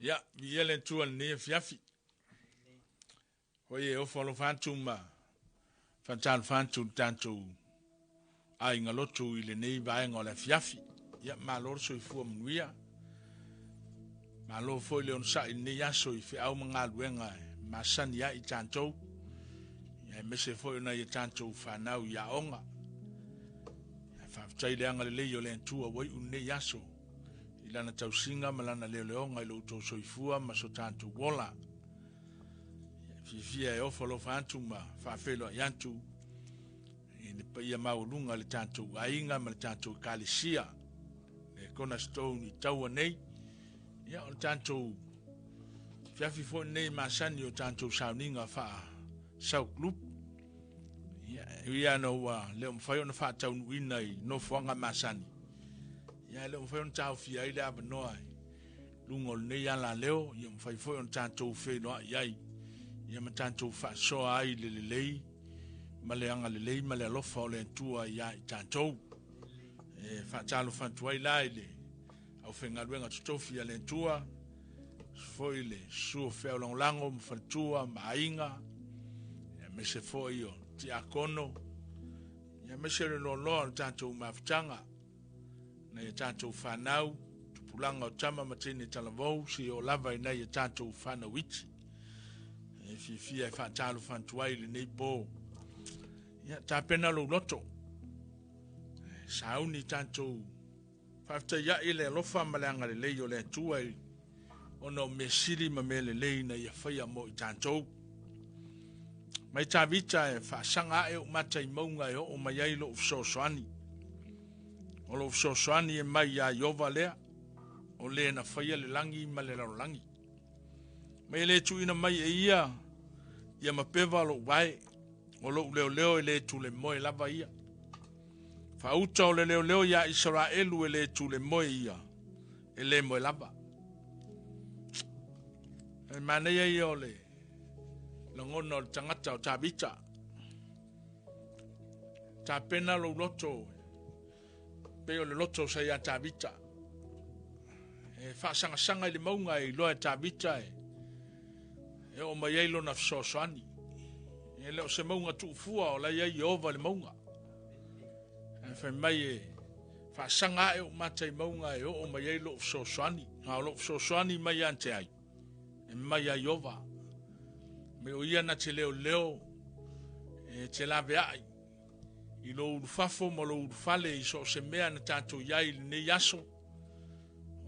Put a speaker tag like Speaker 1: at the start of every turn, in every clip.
Speaker 1: Ya, le tu ne fiafi. Oye, o folo fantuma. Fantan fantu tanto. Ai ngalotu ile nei vai ngola fiafi. Ya malor so fu mnuia. Malo foi le on sa ne ya so ifi au mangal wenga. Masan ya I tanto. Ya mese foi na ya tanto fa nau ya onga. Fa tai le anga le yo le tu o ne ya so. Ilana tausinga malana le onga lo to so ifua ma so tanto wola. Fifia e ofolo fantuma fa felo yantu ni pa ia maulunga le tanto ainga ma le tanto kalisia e kona stone I tau nei ia o tanto fiafi fo nei masani o tanto sauninga fa sau club ia no wa le mfayo na fa tau wina no fonga masani ia le mfayo na tau fia ile abanoa lungol nei ala leo ia mfayo fo tanto fe no ia ia matanto fa so ai le maleanga le male alofa o le tua ia I tanto e fa talo fa tua ile au fenga luenga tutofia le tua foi le su fe long lango fa tua mainga ia me se foi o ti akono ia me se no tanto maftanga na ia tanto fa nau tupulanga o tama matini talavou si o lava ina ia tanto fa na wichi e fifia e fa talo fa tua ile nei po ia ta pena lo loto sauni tanto fafta ya ile lofa malanga le yo le tua ono mesiri mamele le na ia faya mo tanto mai ta vita e fa sanga e mata I maunga e o mai ai lo so soani o lo so soani e mai ya yova le o le na faya le langi male la langi mai le tu ina mai e ia mapeva lo vai o lo leo le tu le moe lava ia fa uta o le leo ya Israelu le tu le moe ia le moe lava e mane ia o le longono o tangata o tabita ta pena lo loto pe o le loto sa ia tabita e fa sanga le maunga I lo tabita e o mai lo na sosoani e le o se maunga tu fua o la ia Jehova le maunga e fa mai fa sanga e o matai maunga e o mai lo sosoani a lo sosoani mai ante ai e mai ia Jehova me o ia na te leo e te lave ai I lo urfafo mo lo urfale I so se mea na tato iai ne yaso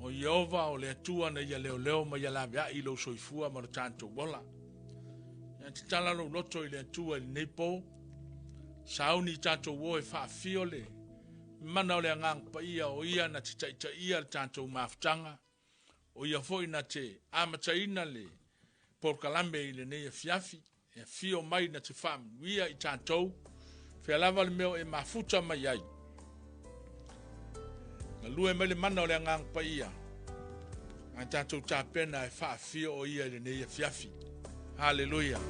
Speaker 1: o Jehova o le atua na ia leo ma ia lave ai lo soifua ma lo tanto bola ia te tala lo loto I le atua I nepo sauni tato wo e faafio le mana o le angang pa ia o ia na te taita ia le tanto maftanga o ia foi na te amataina le por kalambe I le ne fiafi e fio mai na te fam wia I tanto fe lava le meo e mafuta mai ai na lue mele mana o le angang pa ia a tanto tapena e faafio o ia le ne fiafi hallelujah.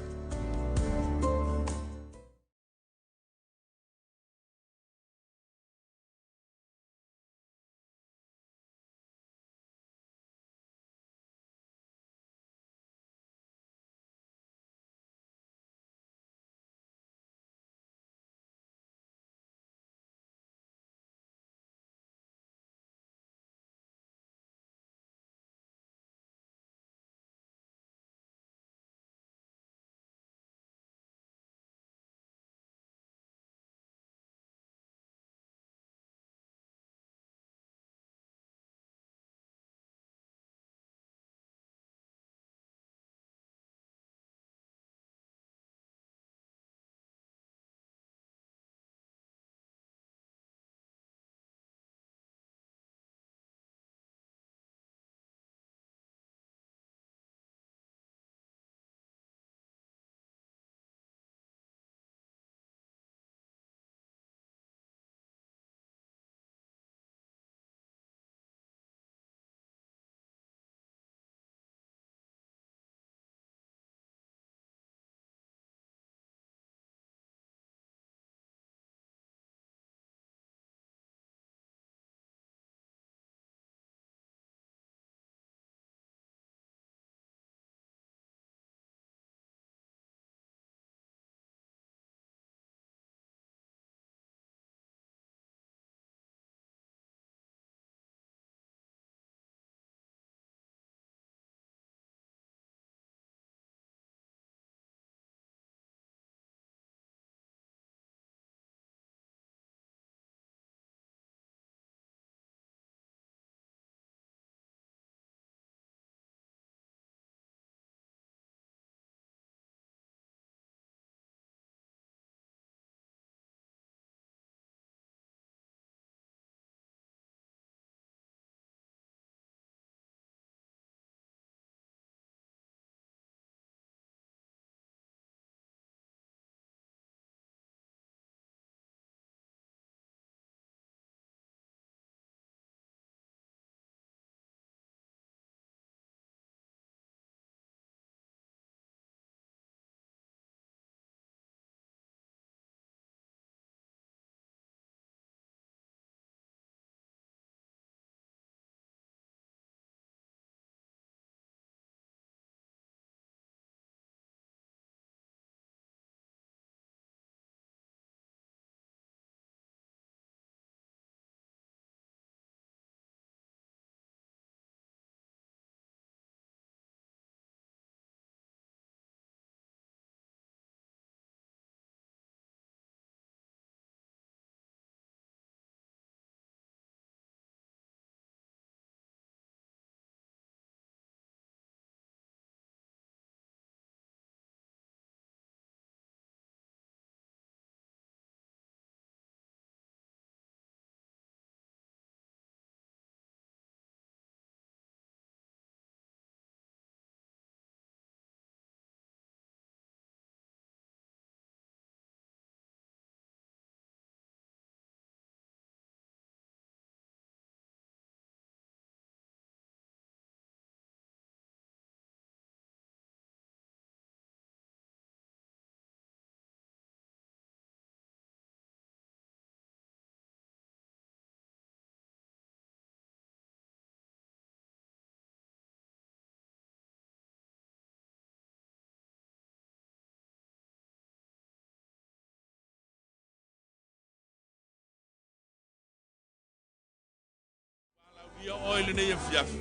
Speaker 1: Ia oile nei fiafi.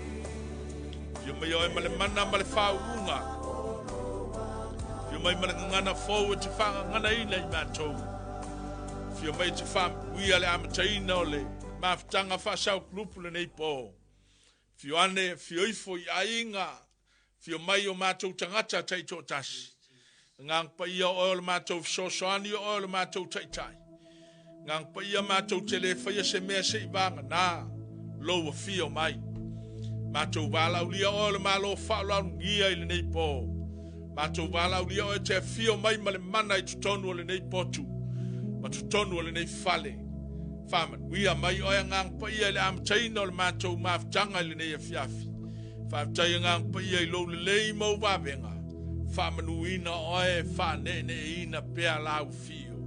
Speaker 1: Fio mai oi male mana male whaunga. Fio mai male ngana fau e te whanga ngana ina I mātou. Fio mai te wham uia le amataina o le mafutanga whasau klupu le nei po. Fio ane, fio ifo I ainga. Fio mai o mātou tangata taito tasi. Ngang pa ia o le mātou fsosoani o le mātou taitai. Ngang pa ia mātou tele whaia se mea se ibanga nā. Loa fio mai. Mātou wālau lia o le mālo whaalau ngia I le nei pō. Mātou wālau lia o te fio mai ma le mana I tutonu o le nei potu. Ma tutonu o le nei fale. Whaman, wia mai oia ngang pa ia le amtaina o le mātou maftanga I le nei afiafi. Whaftai ngang pa ia I lo le lei mau wawenga. Whamanu ina oe whanene ina pea lau fio.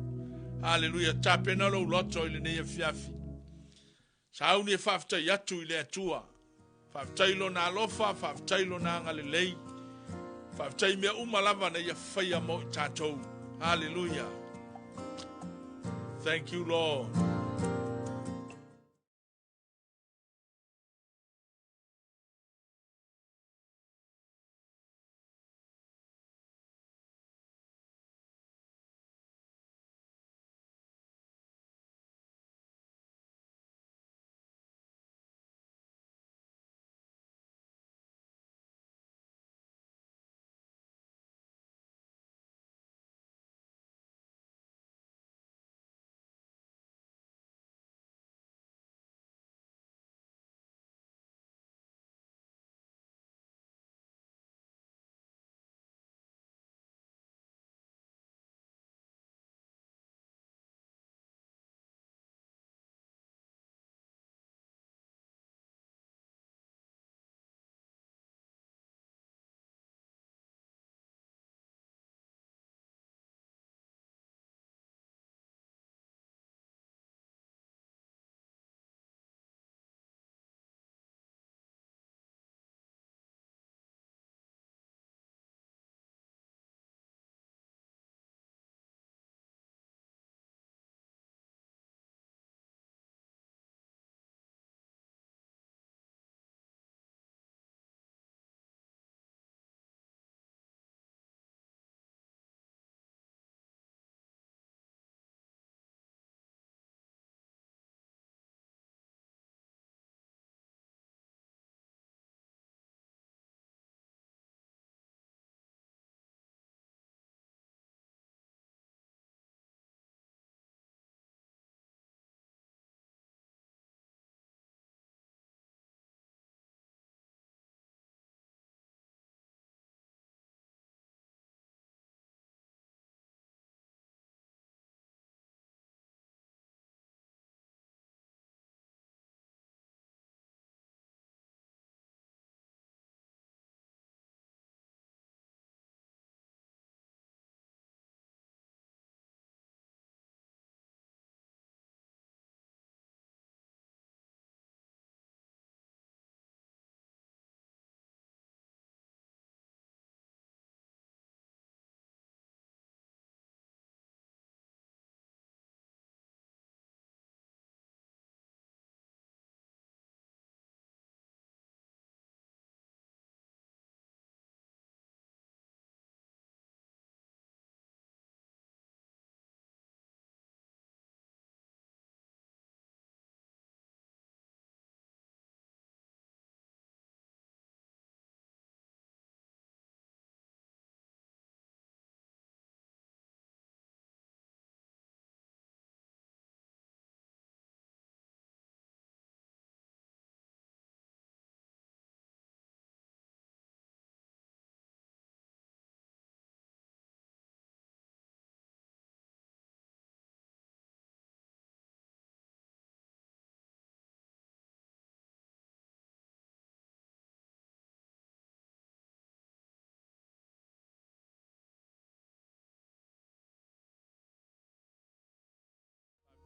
Speaker 1: Hallelujah, tapena lo loto I le nei afiafi. Sauni e whaftai atu I le atua. Whaftai lo nā lofa, whaftai lo nā ngale lei. Whaftai mea umalava na ia whaia mo I tātou. Hallelujah. Thank you, Lord.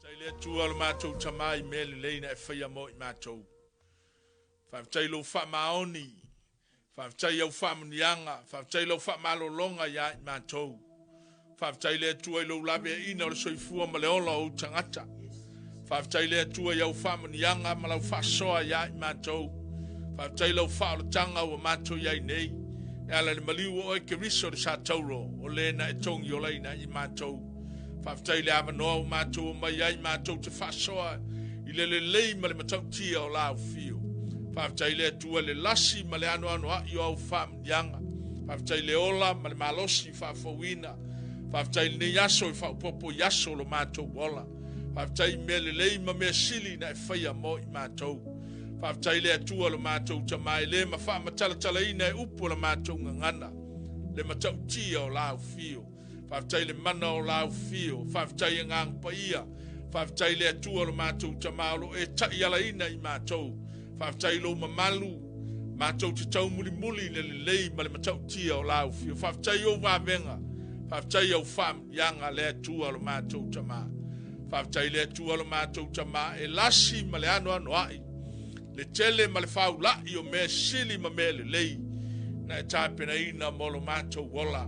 Speaker 1: Taile tua lo mātou tamai mele leina e whaia mo I mātou. Whaftai lo wha maoni. Whaftai au wha munianga. Whaftai lo wha malolonga ia I mātou. Whaftai le tua lo lawe ina o soifua ma leola o tangata. Whaftai lea tua iau whamanianga ma lau whasoa ia I mātou. Whaftai lau whaolotanga o mātou iai nei. E ala ni maliu o e ke riso le sa tauro o le na e tongi o leina I mātou. Whaftai le avanoa o mātou o mai ai mātou te whasoa I le lei ma le matau tia o lau fio. Whaftai lea tua le lasi ma le ano a I o au whamanianga. Whaftai le ola ma le malosi whafawina. Whaftai le yaso I whaupopo yaso lo mātou ola. Whaftai me le lei ma mea sili na e whaia mo I mātou. Whaftai le atua lo mātou tamai le ma wha matalatala ina e upo lo mātou ngangana. Le matau tia o lau fio. Whaftai le mana o lau fio. Whaftai ngang paia. Whaftai le atua lo mātou tamalo e tai ala ina I mātou. Whaftai lo mamalu. Mātou te tau muli muli le lei ma le matau tia o lau fio. Whaftai o wavenga. Whaftai au wham yanga le atua lo mātou tamalo. Whaftai le atua lo mātou tama e lasi ma le ano ai. Le tele ma le whau lai o mea sili ma mea le lei. Na e tāpena ina mo lo mātou wola.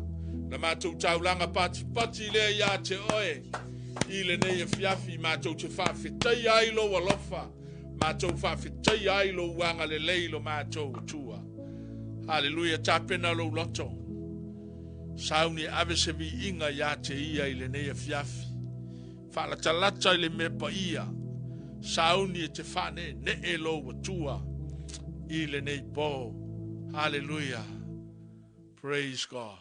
Speaker 1: Na mātou taulanga pati pati le ia te oe. I le nei e fiafi mātou te whawhetai ailo walofa. Mātou whawhetai ailo wanga le lei lo mātou tua. Hallelujah, tāpena lo loto. Sauni ave se vi inga ia te ia I le nei e fiafi. Whalatalata le me pa ia. Sauni te whane ne e lo watua. I le nei po. Hallelujah. Praise God.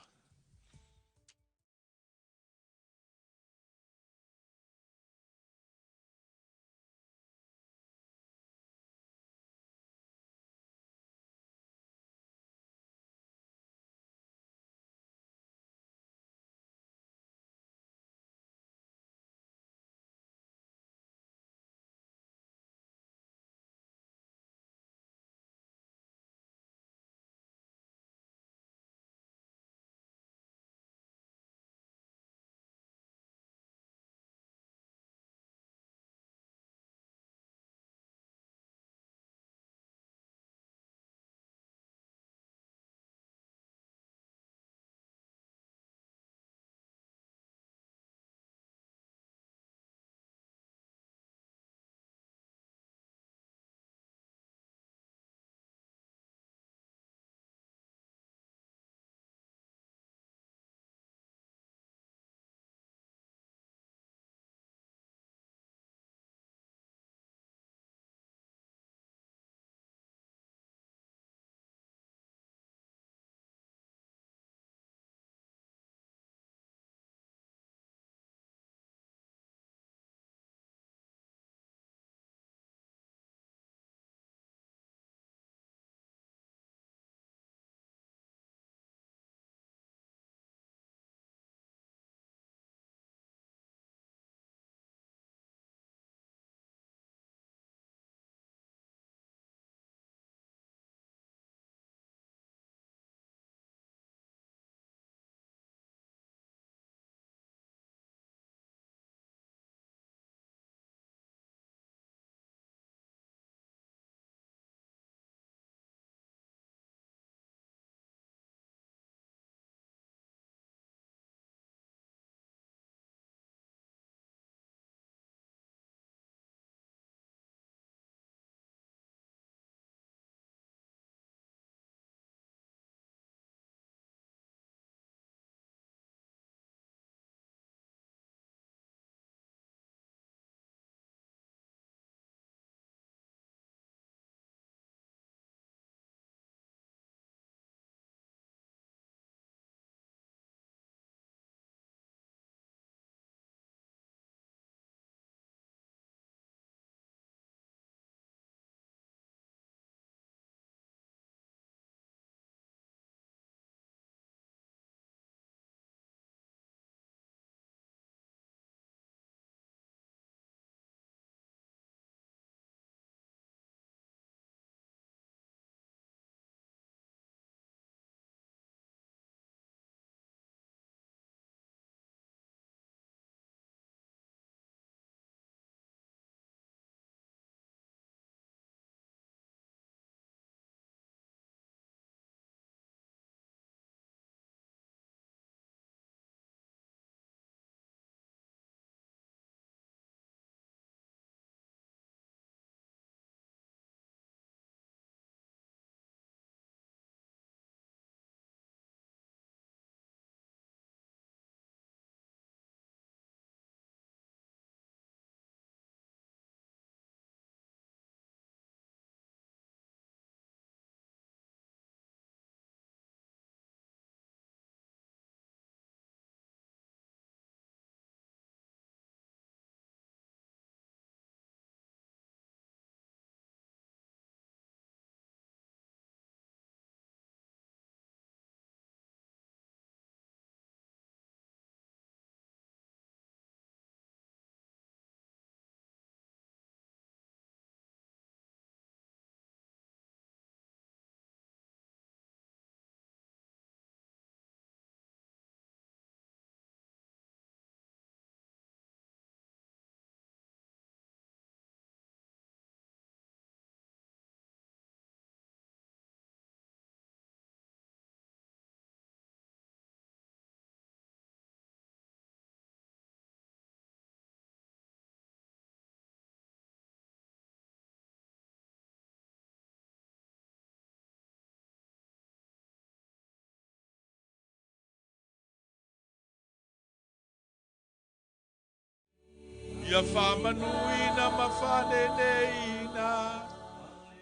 Speaker 1: Ia whamanuina mawhaneneina.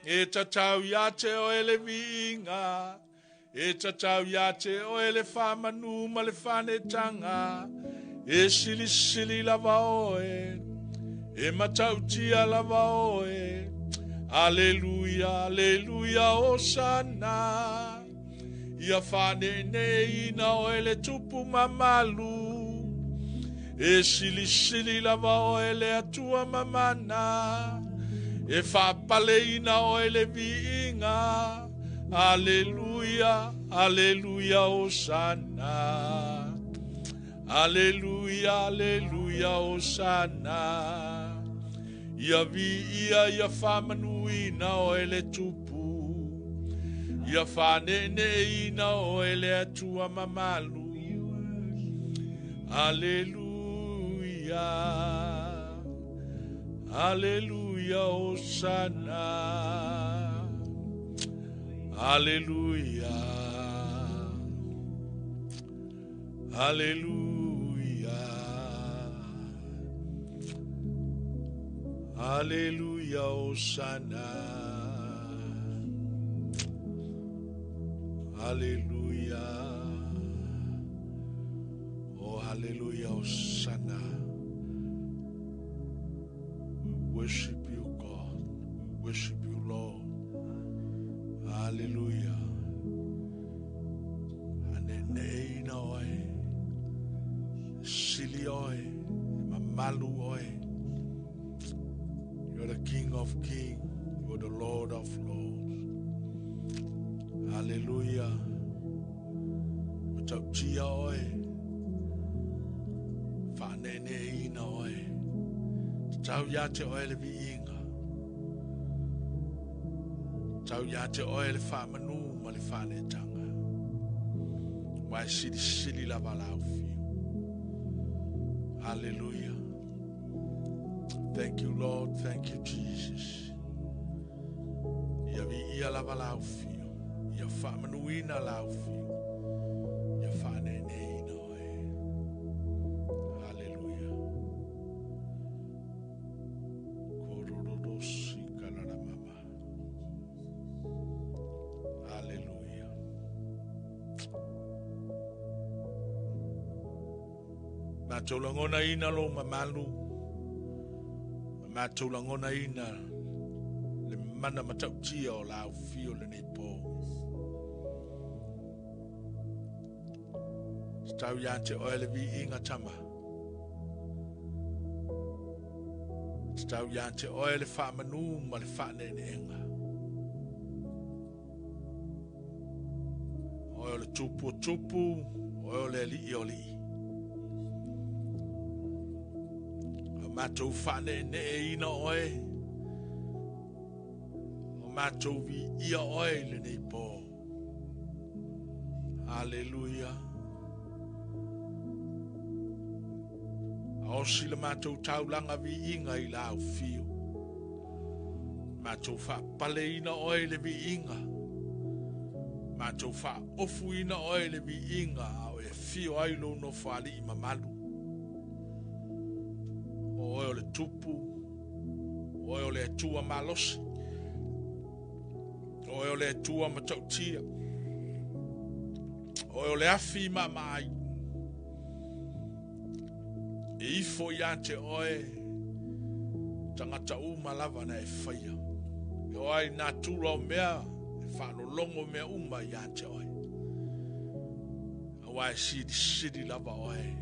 Speaker 1: E tatau ia te o ele viinga. E tatau ia te o ele whamanu ma le whanetanga. E sili sili lava oe. E matautia lava oe. Aleluia, aleluia, osana. Ia whaneneina o ele tupu mamalu. E sili sili lava o ele atua mamana. E whapaleina o ele viinga. Aleluia, aleluia, osana. Aleluia, aleluia, osana. Ia ia whamanuina o ele tupu. Ia whaneneina o ele atua mamalu. Aleluia. Aleluia, osana. Aleluia. Aleluia. Aleluia, osana. Aleluia. Oh, hallelujah, osana. We worship you, God. We worship you, Lord. Hallelujah. Aneneina oe. Sili oe. Mamalu oe. You're the King of Kings. You're the Lord of Lords. Hallelujah. Matautia oe. Whaneneina oe. Tau ia te oe le viinga. Tau ia te oe le whamanu ma le whanetanga. Mai sili sili lava lau fiu. Hallelujah. Thank you, Lord. Thank you, Jesus. Ia vi ia lava lau fiu. Ia whamanuina lau fiu. Ia whaneneina oe. Hallelujah. Kororosi kalara mama. Hallelujah. Matolangona ina lo mamalu. Matolangona ina le mana matautia o lau fio le nei po. Stau yante oe le vi inga tama. Stau yante oe le whamanu ma le whanenenga. Oe le tupu tupu, oe le li o li. Matou whanenena oe. O matou vi ia oe le nei po. Hallelujah. Aosi le matou taulanga vi inga I lau fio. Matou whapale ina oe le vi inga. Matou wha ofu ina oe le vi inga. Ao e fio ailo no whali I mamalu. Oe o le tupu. Oe o le atua malosi. Oe o le atua matautia. Oe o le afi mamai. E ifo ia te oe tangata lava na e whaia. E oai nā tūra o mea e whanolongo mea ia te oe. Awai sidi lava oe.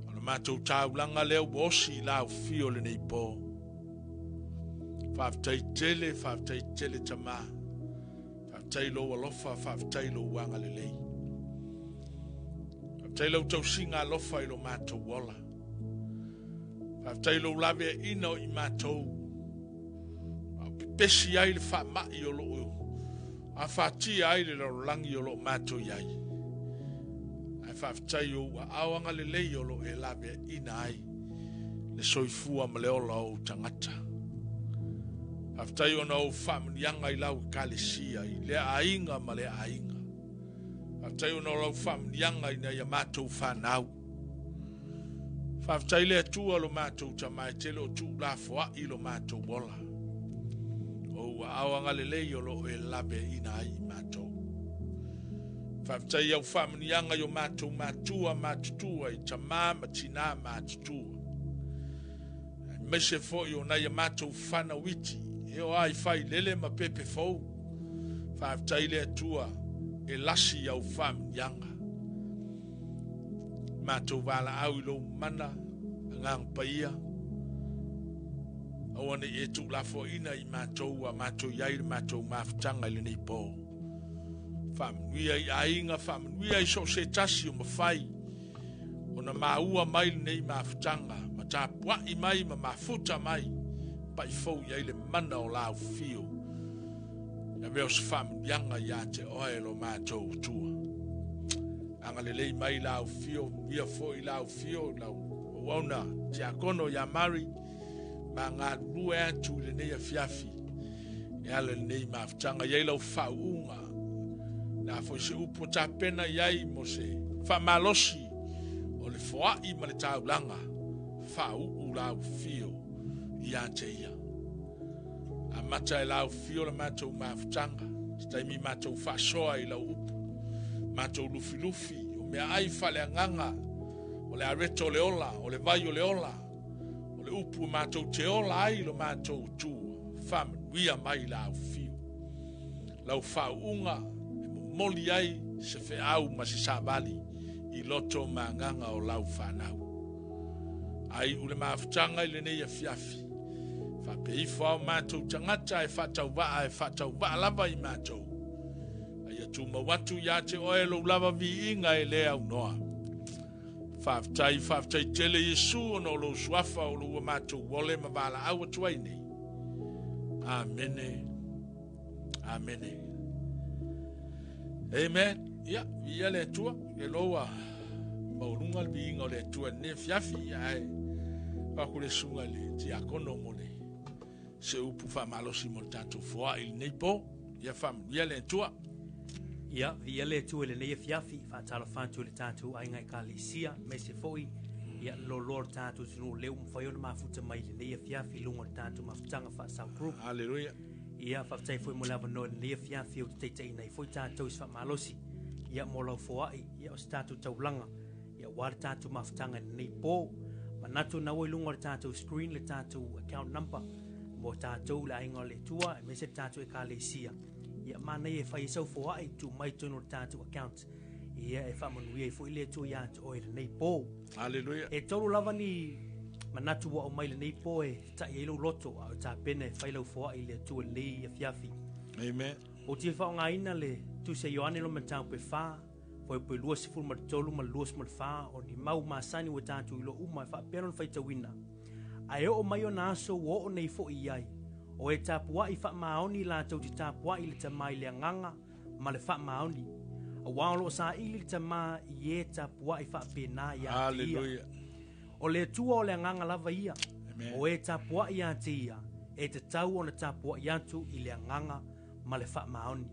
Speaker 1: Ana mātou tāulanga leo bosi lau fio le nei pō. Whaftai tele tama. Whaftai lo alofa, whaftai lo wanga le lei. Tai lau tau singa lofa I lo mātou wala. Tai lau lawe ina o I mātou. Pesi ai le wha mai o lo o. A whati ai le langi o lo mātou iai. Ai whaftai o a awanga le lei o lo e lawe ina ai. Le soifua ma le ola o tangata. Whaftai o na o whamnianga I lau kalesia I le ainga ma le ainga. Tai ona lau whamnianga ina ia mātou whanau. Whaftaile atua lo mātou tamai te lo tu la foa I lo mātou bola. O awanga lelei o lo e labe ina ai mātou. Whaftai au whamanianga yo mātou mātua mātutua I tamā matina mātutua. Mese fo yo na ya mātou whana witi. E o ai whai lele ma pepe fau. Whaftaile atua e lasi au whamanianga. Mātou wala au ilo mana ngang paia. Awane e tu la fo ina I mātou a mātou iai mātou mawhitanga ili nei pō. Whamanuia I ainga, whamanuia I so se tasi o mawhai. O na maua mai nei mawhitanga. Ma tā pua I mai ma mawhuta mai. Pa I fau iai le mana o lau fio. Na veo se whamanuianga ia te oe lo mātou tua. Anga lelei mai lau fio, ia fo I lau fio, lau wauna, te akono ia mari, ma ngā rue atu le nei a fiafi, e ala le nei mawhitanga, iai lau whaunga, na fo se upo tā pena iai mo se whamalosi, o le foai ma le taulanga, whau lau fio, ia te ia. A mata e lau fio le mātou mawhitanga, staimi mātou whasoa I lau upo, mātou lufi lufi, o mea ai whale anganga, o le areto le ola, o le vai o le ola, o le upu mātou te ola ai lo mātou tua, whamanuia mai lau fio. Lau whaunga, e moli ai se wheau ma se sāwali, I loto mānganga o lau whanau. Ai ule mawhitanga I le nei a fiafi, whapei whao mātou tangata e whatau waa lava I mātou. Tu mawatu ya te oe lo lava vi inga e lea unoa. Whaftai tele Yesu ono lo suafa o lo mātou wole ma wala awa tuai nei. Amene. Amene. Amen. Ia, ia le tua. E loa. Maurunga vi inga o le tua ne fiafi ia e. Pakule sunga le ti akono mole. Se upu wha malosi mo tātou foa ili nei po. Ia wham, ia le tua.
Speaker 2: Ia, via le tu ele nei fiafi, fa tala fantu le tatu ai ngai kalisia, me se foi, ia lo lor tatu sinu leu mfai ona mafuta mai le nei fiafi lungo tatu mafutanga fa sa group.
Speaker 1: Hallelujah.
Speaker 2: Ia, fa tai foi mo lava no le nei fiafi o te te nei foi tatu is fa malosi. Ia mo lau foai, ia o tatu taulanga, ia war tatu mafutanga nei po, manatu na wai lungo le tatu screen le tatu account number, mo tatu la ingo le tua, me se tatu e kalisia. Ia mana e fai sau foa I tu mai tono tātou account. Ia e whamanuia I fo ile tu ia te oe le nei pō.
Speaker 1: Hallelujah.
Speaker 2: E tolu lava ni manatu wa o mai le nei pō e ta i ilo loto a o tā pene fai lau foa I le tu le nei fiafi.
Speaker 1: Amen.
Speaker 2: O tia whao ngā ina le tu se Ioane lo matau pe whā. Fai po lua sifuru ma tolu ma lua ma whā. O ni mau masani wa tātou ilo uma e wha pēron fai tawina. A o mai o nāso o nei fo I ai. O e tapua I wha maoni la tau ti tapua I le tamai le nganga ma le wha maoni. A wālo sa I le tamai I e tapua I wha pēnā I a te ia. O le tua o le nganga lava ia. Amen. O e tapua I a te ia. E te tau o na tapua I atu I le nganga ma le wha maoni.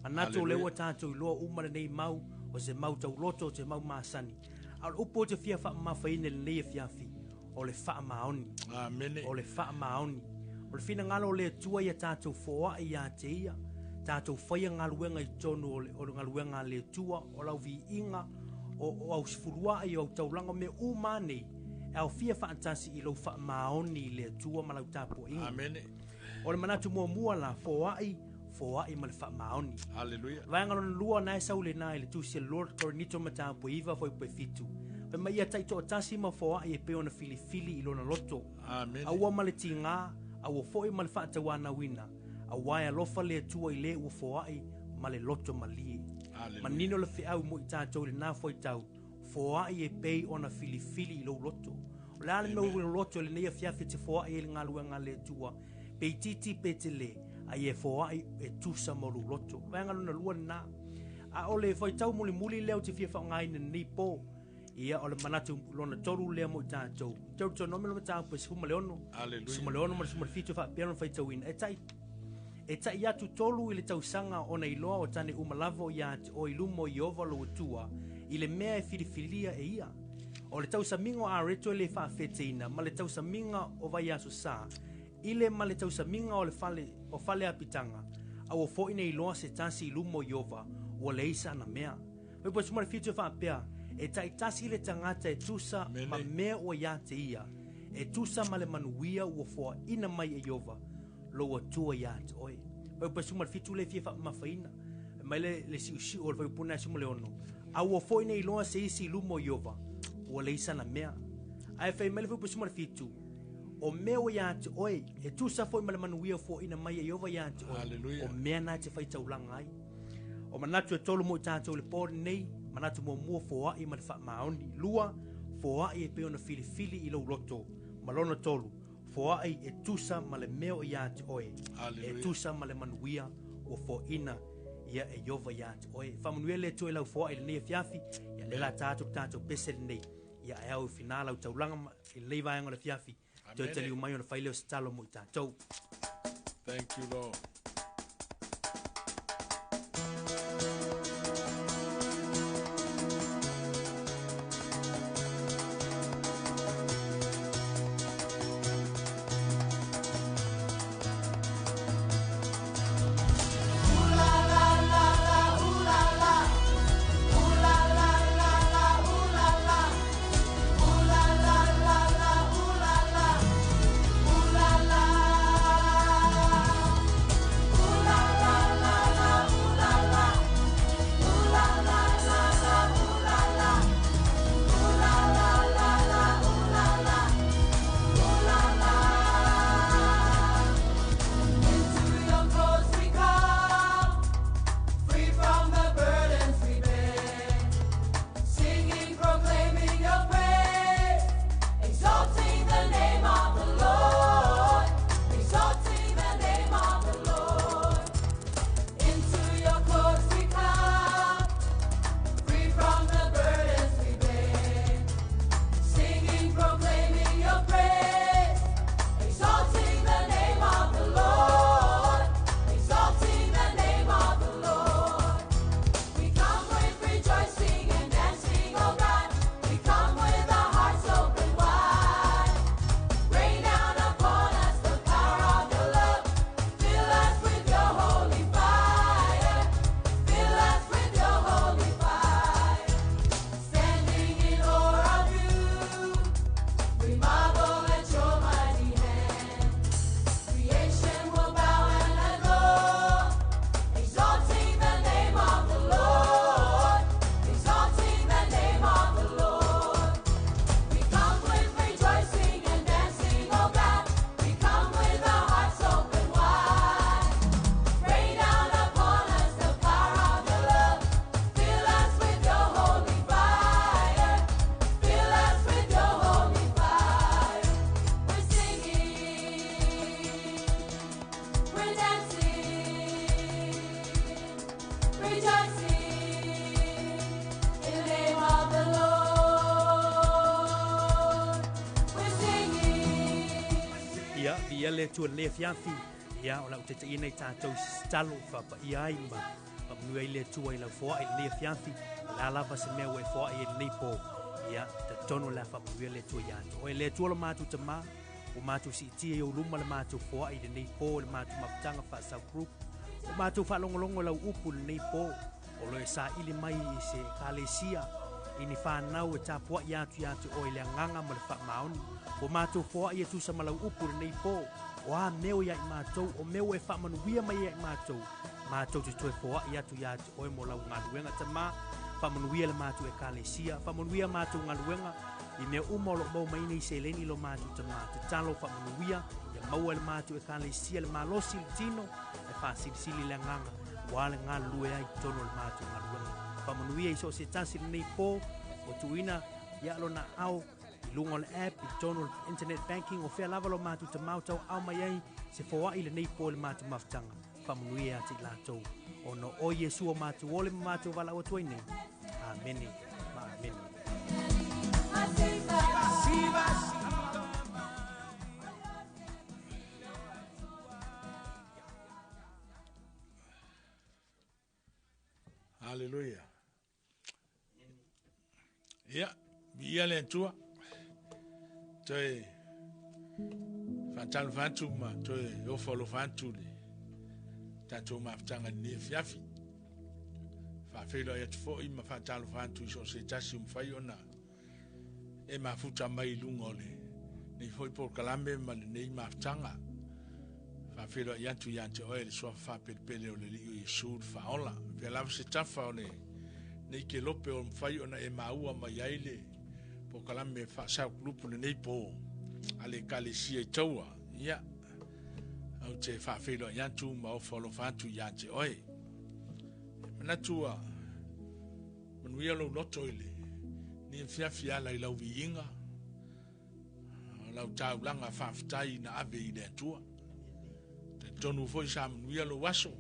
Speaker 2: Anato lewa tātou I loa umare nei mau o se mau tau loto o se mau masani. Al upo te fia wha mawhaine le nei fiafi o le wha maoni.
Speaker 1: Amen.
Speaker 2: O le wha maoni. O le fina ngalo le tua ia tātou foa I a te ia. Tātou whaia ngaluenga I tonu o le ngaluenga le tua o lau vi inga o au sifurua I au taulanga me umane. E au fia whaantasi I lau wha maoni le tua ma lau tāpua inga.
Speaker 1: Amen.
Speaker 2: O le manatu mua la foa I ma le wha maoni.
Speaker 1: Hallelujah.
Speaker 2: Vaengalo na lua nai sau le nai le tusia Lord Korinito ma tāpua iwa foi pe fitu. Pe mai ia taito atasi ma foa I e peo na fili I lona loto.
Speaker 1: Amen.
Speaker 2: Aua ma le tinga. Awa foi ma le whaatawana wina. A waia lofa le tua I le ua foai ma le loto ma li. Manino le whiau mo I tātou le nā foi tau. Foai e pei ona fili I lo loto. O le ale meu loto le neia fiafi te foai e le ngaluenga le tua. Pei titi pe te le. A e foai e tusa mo lo loto. Vaengalo na lua na. A o le foi tau muli leo te fia whaongai na ni po. Ia o le manatu lona toru lea mo I tātou. Tau tau nomelo ma tātou pe suma leono. Suma leono ma suma fitu wha peron whai tau ina. E tai atu tolu I le tau sanga o nei loa o tane umalavo ia o I lumo I ovalo tua. I le mea e filifilia e ia. O le tausaminga o areto le whaafeteina, ma le tausaminga o vai aso sa, ile ma le tausaminga o le fale apitanga, au o fo ina iloa se tasi ilumo Iova, o le isa na mea. Pe po sumare fitu whaapea, e taitasi le tangata e tusa ma mea o ia te ia, e tusa ma le manuia ua foa ina mai e Iova, lo a tua ia te oe. Pe po sumare fitu le fia mawhaina, mai le siusi o le whaipuna e sumo le ono, au o fo ina iloa se isi ilumo Iova, o le isa na mea. Ai fai mele fu sumare fitu. O mea o ia te oe, e tu sa foi male manuia fo ina mai e Iova ia te oe. O mea na te fai taulanga ai. O manatu e tolu mo i tātou le pōri nei, manatu mua fo ai ma le wha maoni. Lua, fo ai e peo na fili i lau loto. Malona tolu, fo ai e tusa ma le mea o ia te oe. E tusa ma le manuia o fo ina ia e Iova ia te oe. Whamanuia le tu e lau fo ai le nei fiafi, ia le la tātou pese le nei. Ia e au finala o taulanga i lei vaenga le fiafi. Te o tali umai o na whaileo se talo mo i tātou.
Speaker 1: Thank you, Lord.
Speaker 2: ia le tu le fiafi ia o la utete ina i tātou stalo whapa i ai ma nui ai le tua i la foa i le fiafi la lava se mea ue foa i le po ia te tono la whapa nui le tua i ato o le tua la mātu te mā o mātu si tia i o luma le mātu foa i le nei po le mātu maputanga wha South Group o mātu wha longolongo lau upu le nei po o loe sa ili mai i se kālesia ini whanau e tāpua i atu o i le nganga ma le wha maoni o mātou foa i atu sa malau upu le nei po o a meo ia i mātou o meo e wha manuia mai ia i mātou te toe foa i atu o e mo lau ngaluenga ta mā wha manuia le mātou e kālesia wha manuia mātou ngaluenga i mea umolo mau mai nei se leni lo mātou ta mā te talo wha manuia ia maua le mātou e kālesia le mālosi le tino e wha silisili le nganga wa le ngalue ai tono le mātou ngaluenga manuia iso se tasi nei po o tuina ya lo na au lungo le app i tono internet banking o fea lava lo matu te mautau au mai ai se foa i le nei po le matu maftanga fa manuia ati latou o no o Yesu o matu o le matu vala o tuine amen amen
Speaker 1: Hallelujah. Yeah, Ia le tua. Toe Fantal Fantu ma toe o follow Fantu le. Tanto ma ftanga ni fiafi. Fa felo ya tfo ima Fantal Fantu so se tasi mfai ona. E ma futa mai lungole. Ni foi por kalambe ma nei ma ftanga. Fa felo ya tu ya te oil so fa pele o le li sud fa ola. Vela se tafa one. Nei ke lope o mfai ona e maua mai aile. Po kalambe fa sa grupo le nei po. Ale kale si e taua. Ia. Au te fa felo ya tu ma o follow Fantu ya te oi. Mana tua. Manuia lo loto ile. Ni fia la ila uviinga. Lau tau langa whawhtai na ave i lea tua. Te tonu foi sa manuia lo waso.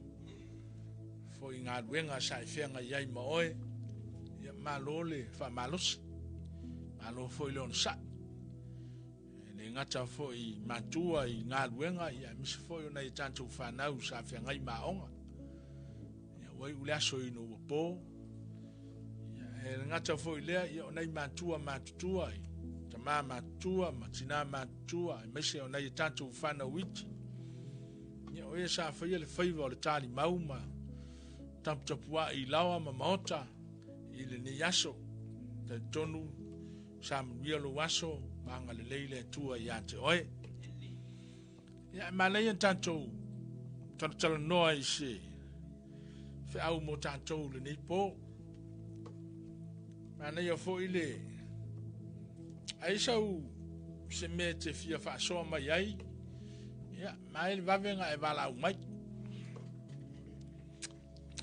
Speaker 1: Foi ngā ruenga sa e whianga iai ma oe. Ia malole wha malosi. Malo foi leon sa. Le ngata foi matua i ngā ruenga. Ia misi foi ona i tantou whanau sa whianga i maonga. Ia wai ule aso i no wapo. E ngata foi lea ia ona i matua matutua i. Tama matua, matina matua, e mese ona i tantou whanau iti. Ia oe sa whaia le whaiva o le tali mauma. Taputapua i lawa ma maota. I le ni aso. Te tonu sa manuia lo waso. Manga le leile tua i ante oe. Ia malai an tantou. Tala noa i se. Fe au mo tantou le neipo. Mana ia fo i le. Ai sau se me te fia whaasoa mai ai. Ia, mai le wawenga e wala au mai.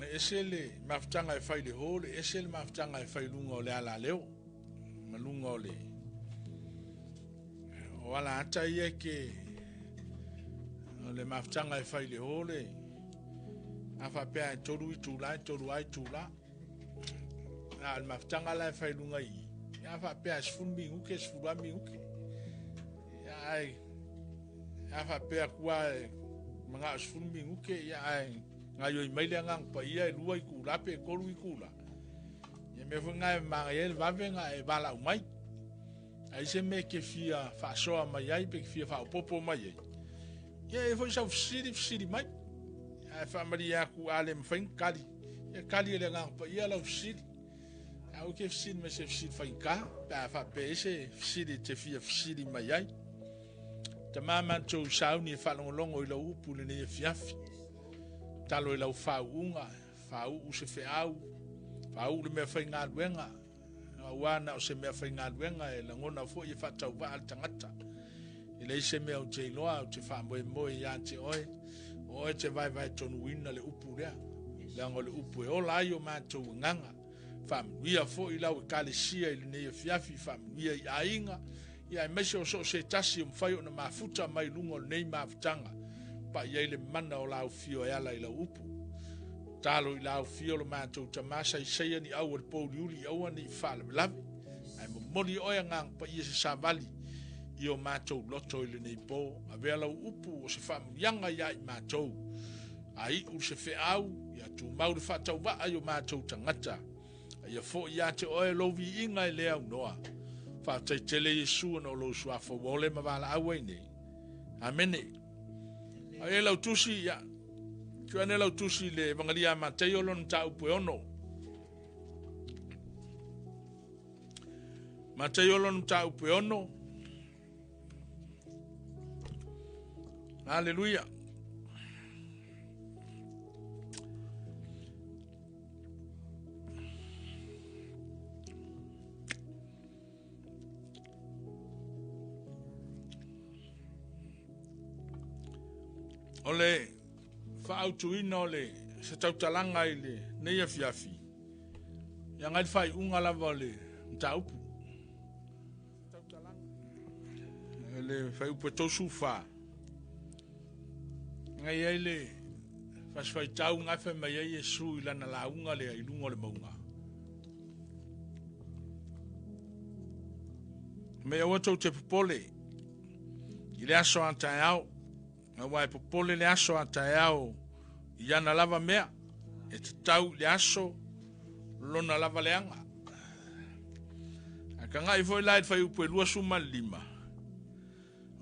Speaker 1: E se le mafutanga e whai le hole, e se le mafutanga e whai lunga o le ala leo. Malunga o le. O ala ata ia ke o le mafutanga e whai le hole. A whapea e toru i tūla, e toru ai tūla. A le mafutanga la e whai lunga i. Ia whapea sfumi uke, sfurami uke. Ia ai. Ia whapea kua e mga sfumi uke. Ia ai. Nga yo i maile ngang pa ia e lua i kula pe koru i kula. Ia me whenga e mga e le wawenga e wala umai. Ai se me ke fia whaasoa mai ai pe ke fia whaopopo mai ai. Ia e fwoi sau fsiri mai. Ia e whamari aku ale mwhain kari. Ia kari e le ngang pa ia lau fsiri. Au ke fsiri me se fsiri whainka. Pea whape se fsiri te fia fsiri mai ai. Ta mama tau sau ni e whalongolongo i lau upu le ne e fiafi. Talo i lau whauunga, whau se whiau, whau le mea whainga luenga, wana o se mea whainga luenga e langona fo i whatau wa al tangata. I lei se mea o te iloa o te whamoe moe i ante oe, oe te vai tonu wina le upu rea, leango le upu e ola ai o mātou nganga, whamuia fo i lau e kalesia i le nei e fiafi, whamuia i ainga, ia e mese o so se tasi o mwhai o na mafuta mai lungo nei mafutanga, pa ia le mana o lau fio e ala i lau upu. Talo i lau fio lo mātou tamasa i seia ni au al pouli uli au ani i whale lawe. Ai mo mori oia ngang pa ia se savali i o mātou loto i le nei pō. A vea lau upu o se whamunianga ia i mātou. Ai u se wheau i atu mauri whatau wa ai o mātou tangata. Ai a fo i ate oe lovi inga i lea unoa. Whātai tele Jesu no lo suafo wole mawala awe nei. Amene. Ai lau tusi ya. Tuane lau tusi le vangalia Mateo lon ta upu ono. Mateo lon ta upu ono. Hallelujah. Ole whaautuina ole se tautalanga i le neia fiafi. Ia ngai whai unga lava le mtaupu. Le whai upe tosu wha. Ngai ei le whai tau ngawhe mai ei e su i lana la unga le i lunga le maunga. Me awa tau te pupole. I le aso antai au. Nga wai popole le aso a tae au i ana lava mea e te tau le aso lona lava leanga. A Ka ngai foi lai fai upu lua suma lima.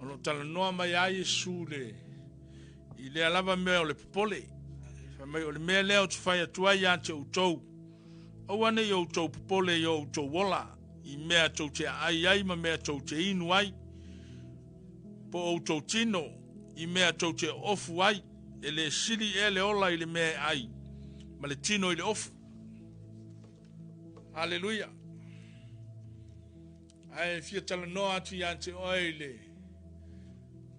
Speaker 1: Ono tala noa mai a Yesu le i le alava mea o le popole. Fa mai o le mea leo tu fai atua i ante utou. O ane i utou popole i utou wola. I mea tau te ai ma mea tau te inu ai. Po utou tino i mea tau te ofu ai. E le siri e le ola i le mea ai. Ma le tino i le ofu. Hallelujah. Ai fia tala noa atu i ante oi le.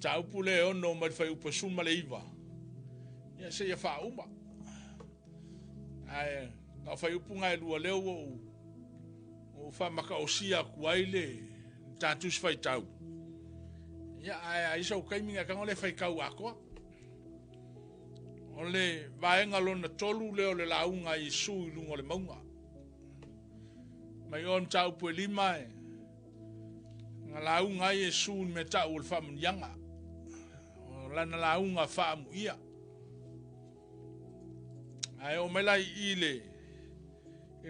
Speaker 1: Ta upu le ono ma fai upa suma le iwa. Ia se ia wha uma. Ai, nga fai upu ngai lua leo o wha maka o sia kuai le tātus fai tau. Ia ai isa o kaiminga kanga le fai kau akoa. O le vaenga lona tolu leo le launga i su i lungo le maunga. Mai on ta upu e lima e. Nga launga i e su me ta ul whamun yanga. Lana launga whaamu ia. Ai o melai i le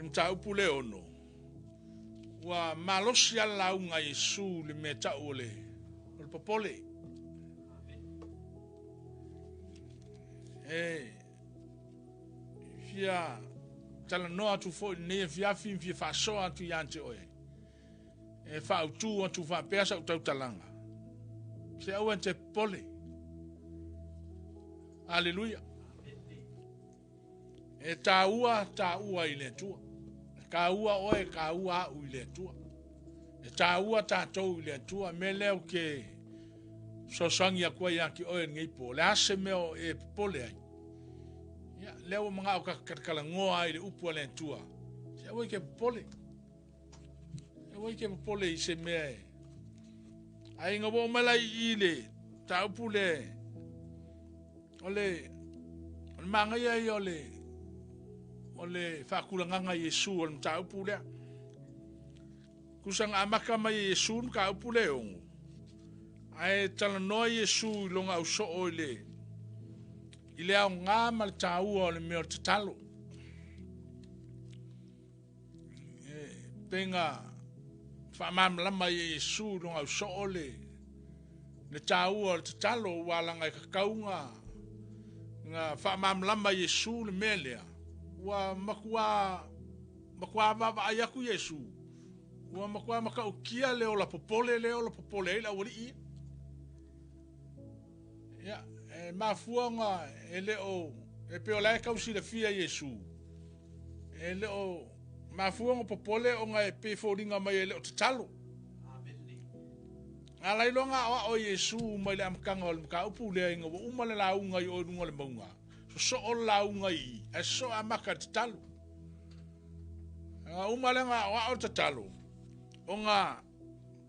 Speaker 1: mta upu le ono. Wa malosi ala launga Yesu le meta ole. O popole. Fia tala noa tu fo ne fia fin fia fa so atu yante oe. Fa utu atu fa pesa utau talanga. Se awente pole. Hallelujah. E taua i le tua. Ka ua oe ka ua u i le tua. E taua tātou i le tua. Me leo ke sosangi a kua iaki oe ngei po. Le ase meo e pole ai. Leo mga o kakala ngoa i le upu a le tua. Se awai ke pole. E awai ke pole i se mea e. Ai nga wo malai i le taupu le ole manga ia ole fakulanga Yesu on taupu le kusanga amaka mai Yesu ka upu le on ai tala no Yesu longa uso ole ile a nga mal tau ole me talo penga fa mam lama Yesu longa uso ole le tau ole talo wala nga kaunga nga fa mam lama Yesu le melea wa makua va ayaku Yesu wa makua maka ukia le ola popole la wali ya mafuanga ele o e pe ola ka usi le fia Yesu ele o mafuanga popole o nga e pe foringa mai ele o talo ala ilonga o Yesu mai le amkanga o ka upu le nga o umale la unga i o lunga le maunga so o launga i e so amaka talo umale nga o talo o nga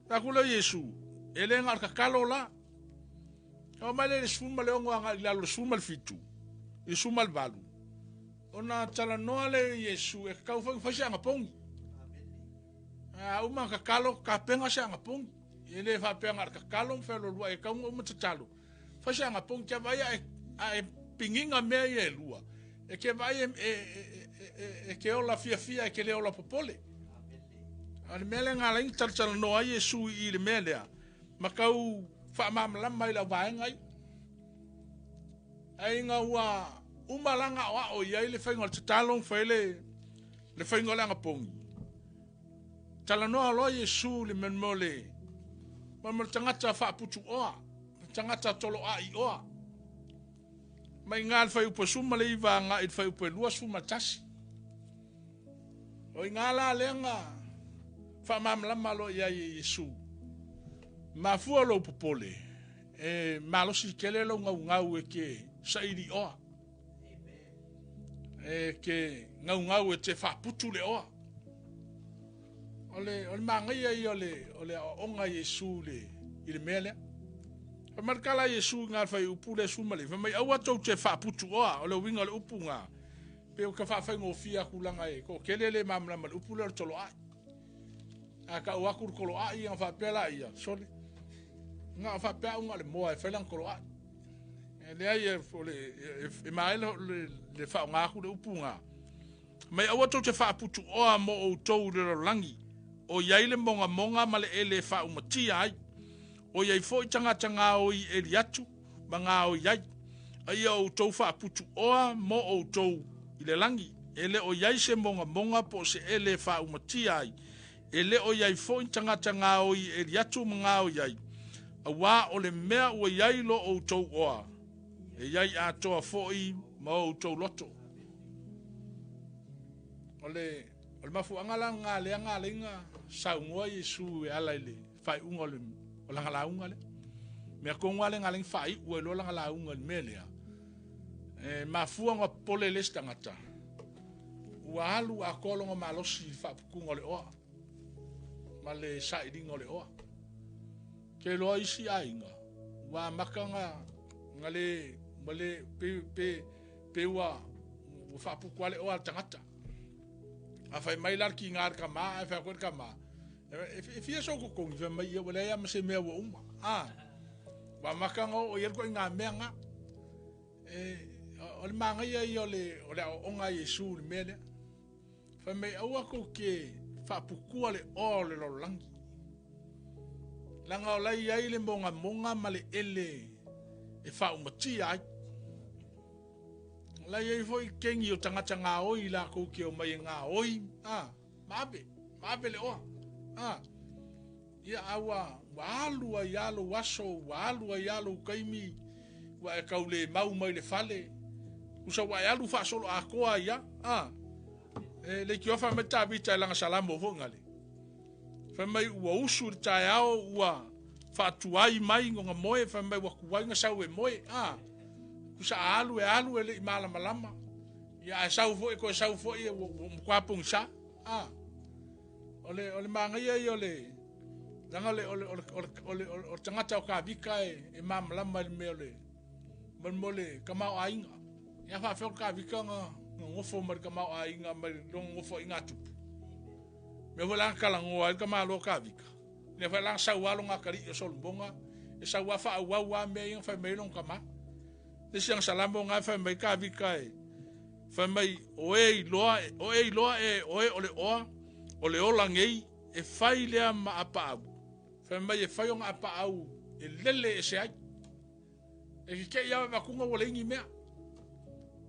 Speaker 1: takula Yesu ele nga kakalo la o male le suma le nga la lo suma fitu e suma valu ona tala no le Yesu e ka fa nga pong uma kakalo ka penga nga pong ele fa penga kakalo fa lo e ka mo talo fa nga pong ka vai e pinginga mea e lua. E ke vai e ke ola fia e ke le ola popole. Ale mele nga la intartala no a Yesu i le melea. Makau wha mamlama i la vaengai. Ai nga ua umalanga o iai le whainga te talong whaile le whainga langa pongi. Tala noa loa Yesu le menmo le. Mamar tangata wha putu oa. Tangata tolo a i oa. Mai ngal fai upo suma le iwa nga it fai upo lua suma tasi. O ngala lenga fa mamlama lo ia Yesu. Mafua lo popole. E malosi kele lo ngau e ke sairi oa. E ke ngau e te fa putu le oa. Ole mangia i ole onga Yesu le ile mele. Markala Yesu nga fai upu le suma le. Mai awa tau te fa putu oa ole winga le upu nga. Pe o ka fa fai ngofia kulanga e ko kele le mamlama upu le tolo ai. Aka wakur kolo ai nga fa pela ia. Sorry. Nga fa pea unga le moa e felang kolo ai. Le ai e mai le fa nga ku le upu nga. Mai awa tau te fa putu oa mo o tau le langi. o iai le monga ma le ele fa umatia ai. O iai fo i tanga o i eli atu, ma ngā o iai. Ai o tau fa putu oa mo o tau i le langi. Ele o iai se monga po se ele fa umatia ai. Ele o iai fo i tanga o i eli atu ma ngā o iai. A wā o le mea o iai lo o tau oa. E iai a toa fo i ma o tau loto. Ole mafu angala ngā le inga saungoa Yesu e ala ile fai unga o langa la unga le. Mea konga le ngā fai ua lo langa la unga le mea lea. Mafua ngā pole le stangata. Ua alu a kolonga malosi whapukunga le oa. Ma le saidinga le oa. Ke loa isi a inga. Ua makanga ngale pe ua whapukua le oa tangata. A fai mai lar ki ngar ka ma, a fai kwet ka ma. E fia so ko kongi, fai mai ia wale ia ma se mea wa uma. Wa makanga o ier ko inga mea nga. O le manga ia i o le onga Yesu le mea lea. Fai mai au ako ke whapukua le o le lorangi. Langa o lai ai le monga ma le ele e whaumati ai. Lai ei foi kengi o tangata ngā oi la kou ke o mai ngā oi. Maabe le oa. Ia awa waalua ialo waso, waalua ialo kaimi, wa e kaule mau mai le fale. Usa wa e alu whaasolo a koa ia. Le ki ofa me tabita e langa salamo ho ngale. Wha mai ua usu le tae ao ua whaatuai mai ngonga moe, wha mai wa kuwai nga sau e moe. Kusa alu e le imala malama. Ia e sau fo e ko e sau fo e mkwapong sa. Ole mangia i ole. Danga ole tangata o ka vika e malama le me ole. Mole kamao ainga. Ia fa fel ka vika nga ngofo mar kamao ainga mar long ngofo inga tupu. Me vola kala ngoa ka malo ka vika. Le fa lang sau walo nga kali e sol bonga. E sau wa fa wa me yang fa me long kama. Le siang salamo nga fa mai ka vika e. Fa mai oe loa e ole oa ole ola ngei e fai lea ma apa au. Fa mai e fai nga apa au e lele e se ai. E ke ia ma kunga wole ingi mea.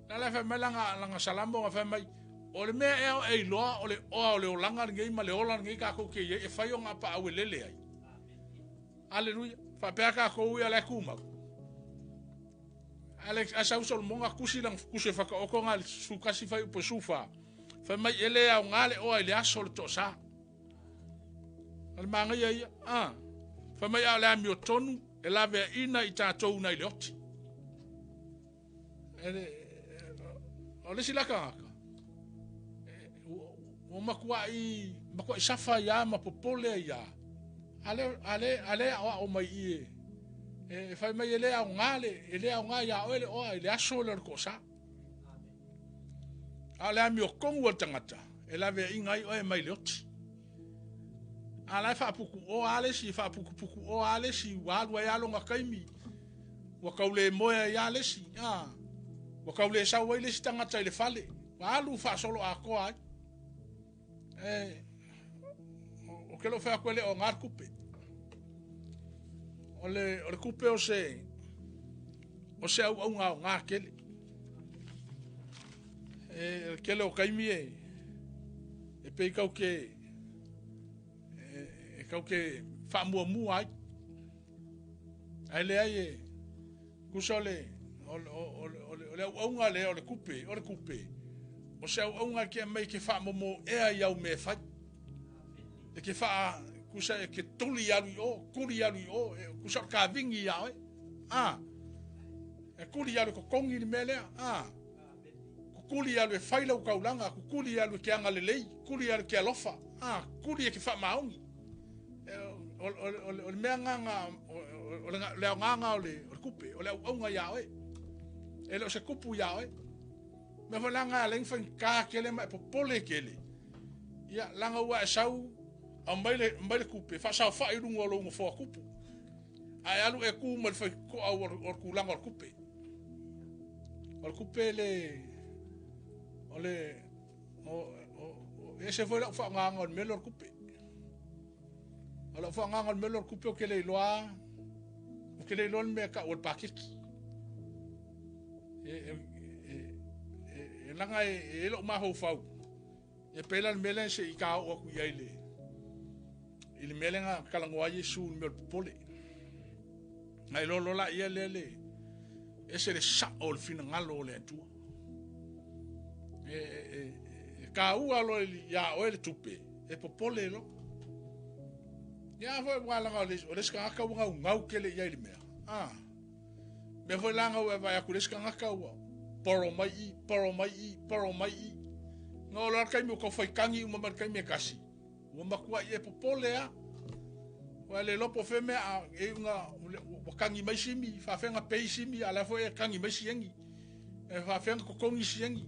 Speaker 1: Na la fa mai langa salamo nga fa mai ole mea e loa ole oa ole olanga ngei ma le ola ngei ka ko ke e fai nga apa au e lele ai. Aleluia. Fa pe ka ko ia le kuma. Alex asa usol monga kusi lang kusi fa ko nga su kasi fa po sufa. Fa mai ele au ngale o ele asol to sa. Al manga ia fa mai ala mi otonu e la ve ina i tatou na iloti. Ole sila ka. O makua safa ya ma popole ya. Ale o mai ie. Fai mai ele au ngā ia oele oa ele aso le ko sa. Ale ami o kongu o tangata. E la ve ingai oe mai leoti. Ala fa puku o ale si fa puku o ale si walu ya longa kaimi. Wa kaule moya ya le si. Wa kaule sa wa ile si tangata ile fale. Walu fa solo a ko ai. O ke lo fa ko le o ngar kupe. Ole kupe o se au ngā kele. Kele o kaimi e pei kau ke wha mua ai. Ai le ai kusa ole au ngā le ole kupe. O se au ngā ke mai ke wha momo ea iau me whai. E ke wha kusa e ke tuli alu kuri alu kusa ka vingi iau e kuri alu ko kongi ni melea ko kuri alu e whaila u kaulanga ko kuri alu ke anga lelei kuri alu ke alofa kuri e ke wha maungi o le mea nganga o le nganga o le kupe o le aunga iau e le se kupu iau me fa langa leng fa ka kele mai popole kele ia langa ua e sau a mai le kupe fa sa fa i rungo lo mo fo kupu ai alu e ku mal fa ko or ku langa or kupe le ole o e se foi la fa nga ngor melo kupe Ala fa nga ngal melo kupio ke le loa. Ke le loa me ka ol pakiki. Langa e lo ma ho fau. E pela melen se i ka o ku yaile. Il melenga kalangoa Yesu me pole. Ngai lo la ia le. Ese le sa o le fina ngalo le tu. Ka ua lo ya o le tupe. E popole lo. Ya foi wala ngale o le ska ka ngau ke le ia le mea. Me foi langa o vai ku le ska ka ua. Poro mai. Ngolo kai mo ko foi kangi uma mar kai me kasi. Uma kwa e popole a. Wale lopo feme a e nga kangi mai simi fa fenga pe simi ala foi kangi mai siengi. E fa fenga ko kongi siengi.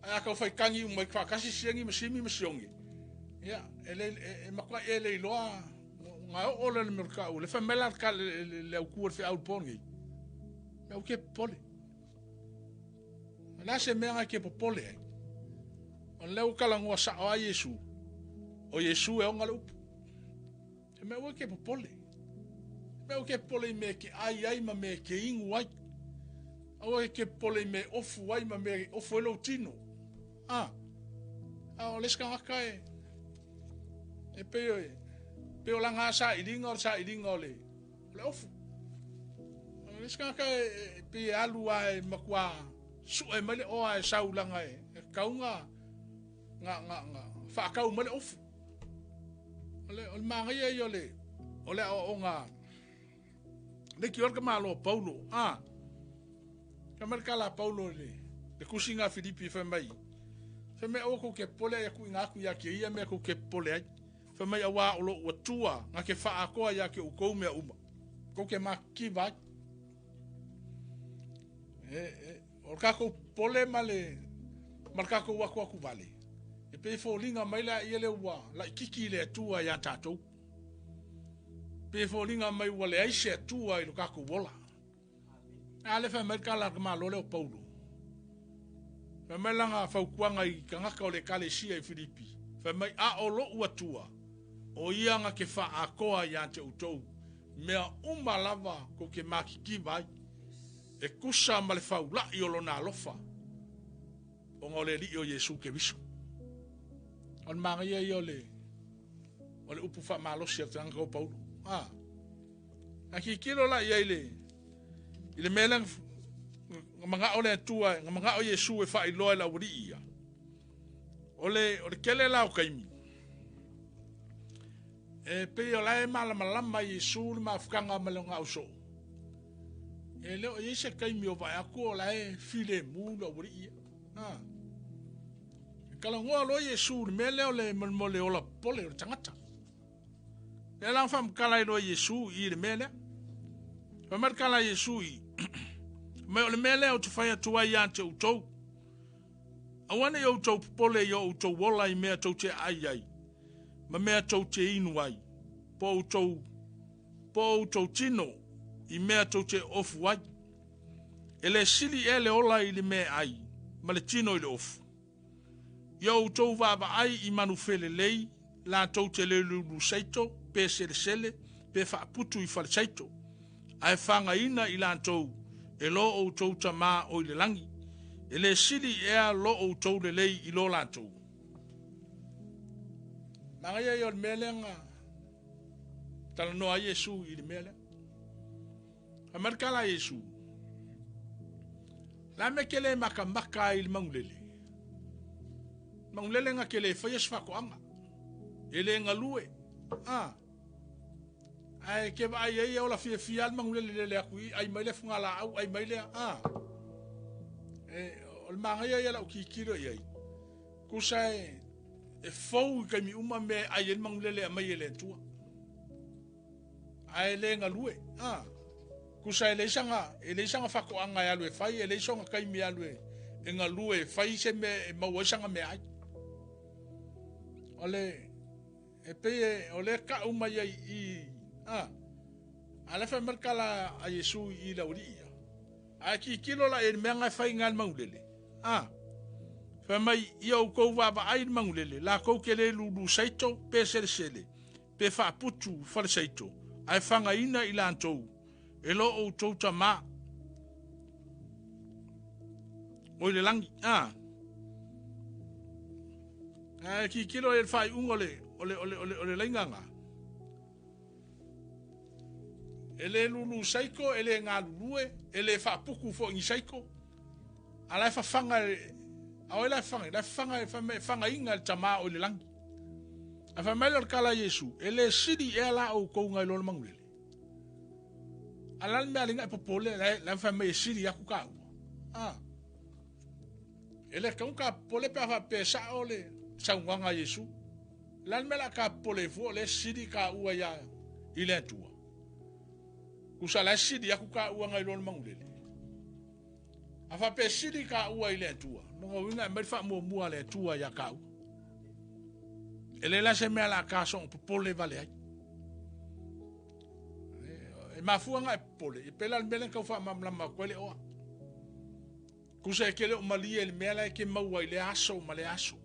Speaker 1: A ka foi kangi uma fa kasi siengi ma simi ma siongi. Ya, ele makwa ele loa nga o le mercado le famela ka le ku fe au pongi. Me o ke pole. La se menga ke popole. On leu kala ngwa sa o Yesu. O Yesu e o ngalo. Me o ke popole. Me o ke pole me ke ai ma me ke ingu ai. O ke pole me ofu ai ma me ofu lo tino. O leska kai. E pe o langa sa ilinga le. Le ofu. O leska kai pe alu ai makwa su e male o ai saulanga e kaunga nga fa kau male ofu. Ole mangia yo le ole o nga le ki orka malo Paulo kamer kala Paulo le kusinga Filipi fe mai fe me o ko ke pole ya ku nga ku ya ke ia me ko ke pole fe mai awa o lo tua nga ke fa ko ya ke u ko me uma ko ke ma ki va o ka ko pole male marka ko wa ku vale e pe fo linga mai la ile wa la kiki le tua ya tatou pe fo linga mai wale ai se tua i lo ka ko vola ale fa merka la ma lo le Paulo fa melanga fa kuanga i kanga ka le kalesia i Filipi fa mai a o lo ua tua o ia nga ke fa a koa ya te utou mea lava ko ke makiki vai e kusa ma le fa ula i o lo na lofa o ngole li o Yesu ke bisu on mangia yo le upu fa malo sia tanga ko Paulo aki kilo la ia ile melang manga ole tua manga o Yesu e fa i loa la uri ia ole kele la o kaimi e pe o la malama Yesu ma fkanga malonga uso e le o Yesu kaimi o va ko la e file mu la uri ia kala ngoa lo Yesu me le ole mo le ola pole o tangata e lang fam kala lo Yesu i le mele fa mar kala Yesu i me ole mele o tu fai tu ai ante o tou awane o tou pole yo tou wola i me tou te ai ma me tou te inu ai po tou tino i me tou te ofu ai ele sili ele ola i le me ai ma le tino i le ofu yo tou va ai i manu fele lei la tou te le lu saito pe sele pe fa putu i fa saito ai fanga ina i la tou e lo o tou tama o le langi ele sili e lo o tou le lei i lo la tou manga yo melenga tal no a Yesu i le mele amarkala Yesu la me kele makamaka i le mangulele nga kele fayes fa ko anga ele nga lue ai ke ba ai ola fi al mangulele le aku ai mai le funga la au ai mai le ol manga ya la ki kiro ai ku sai e fou ke mi uma me ai el mangulele mai ele tua ai le nga lue ku sai le sanga fa ko anga ya lue fai ele songa kai mi alue e nga lue fai se me ma sanga me ai ole e pe ole ka uma i ala fa merkala a Yesu i la uria a ki kilo la e menga fai ngal maulele fa mai yo ko va ai maulele la ko kele lu saito pe sele pe fa putu fa seito ai fanga ina i lantou e lo o tou tama o le langi ki kilo e fai ungole ole lainganga ele lulu saiko ele ngalulue ele fa puku fo ngi saiko ala fa fanga awela fanga inga tama o le langi afa melor kala Yesu ele sidi ela o ko ngai lo mangule ala me alinga popole la fa me sidi ya kuka ele ka pole pa pesa ole saunganga Yesu lan mela ka pole fo le sidi ka ua ya ile tua kusala sidi ya kuka ua ngai lo mangule afa pe sidi ka ua ile tua no winga me fa mo mua le tua ya ka ele la se me la ka son popole vale ai e mafuanga pole e pela melen ka fa mamla ma kwele o kusa kele o mali el mela ke maua ile aso male aso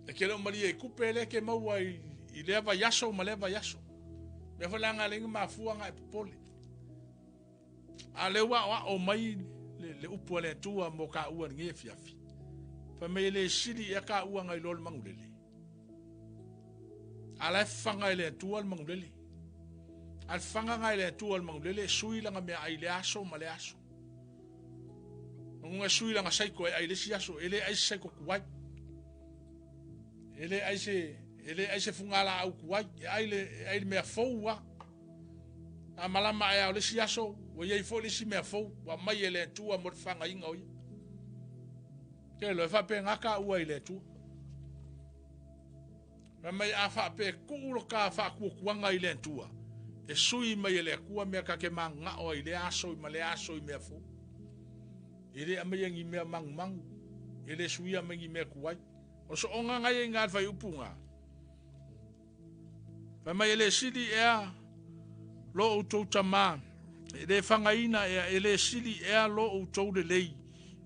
Speaker 1: e kele o mali e kupele ke maua ile va yaso male va yaso me fa langa lenga mafuanga pole ale wa o mai le upole tua mo ka ua nge fiafi fa me le sidi ya ka ua ngai lol mangulele ala fanga ile tua mangulele al fanga ngai le tua mangulele sui langa me ai le aso male aso ngunga sui langa sai ko ai le siaso ele ai sai ko kuai ele ai se fungala au kuai ai me foua amala ma ai le siaso wo ye fo le si me fo wa mai ele tua mo fanga inga oi ke lo fa pe ngaka u ai le tua mai afa pe kulo ka fa ku kuanga ile tua e sui mai ele ku me ka ke manga o ile aso i male aso i me fo ile amayengi me mang ile sui amengi me kuai o so onga ngai nga fa upunga mai ele sidi ea lo o tama ele fanga ina ele sidi ea lo o tou de lei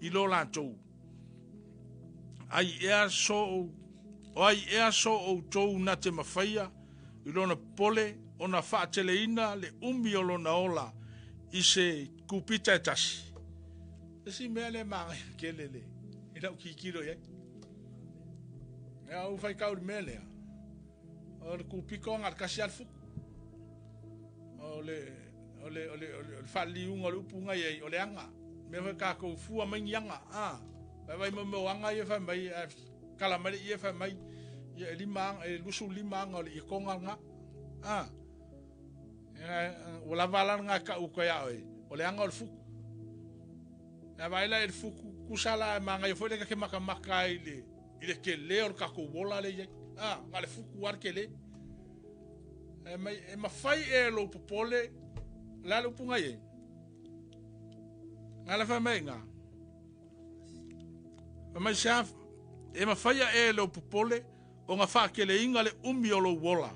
Speaker 1: i lo lantou ai ea so o tou na te mawhaia i lona pole o na whaateleina le umi o lona ola i se kupita e tasi. Esi mea le maa ke lele i lau kikiro iai. Ea u whai kauri mea lea o le kupiko ngar kasi alfuku o le whaliunga le upunga iai o le anga mea whai kako fua maingi anga vai mo anga ia fa mai kala mai ia fa mai ia lima lusu lima nga le konga nga wala vala nga ka u ko ya o le anga o fuku na vai la el fuku kusala manga ia foi ke maka ile ke le or ka ko wola le nga le fuku war ke le mai e ma fai e lo popole la lo punga ye nga la fa mai nga ma chef e ma faia e lo popole o nga fa ke le inga le umi o lo wola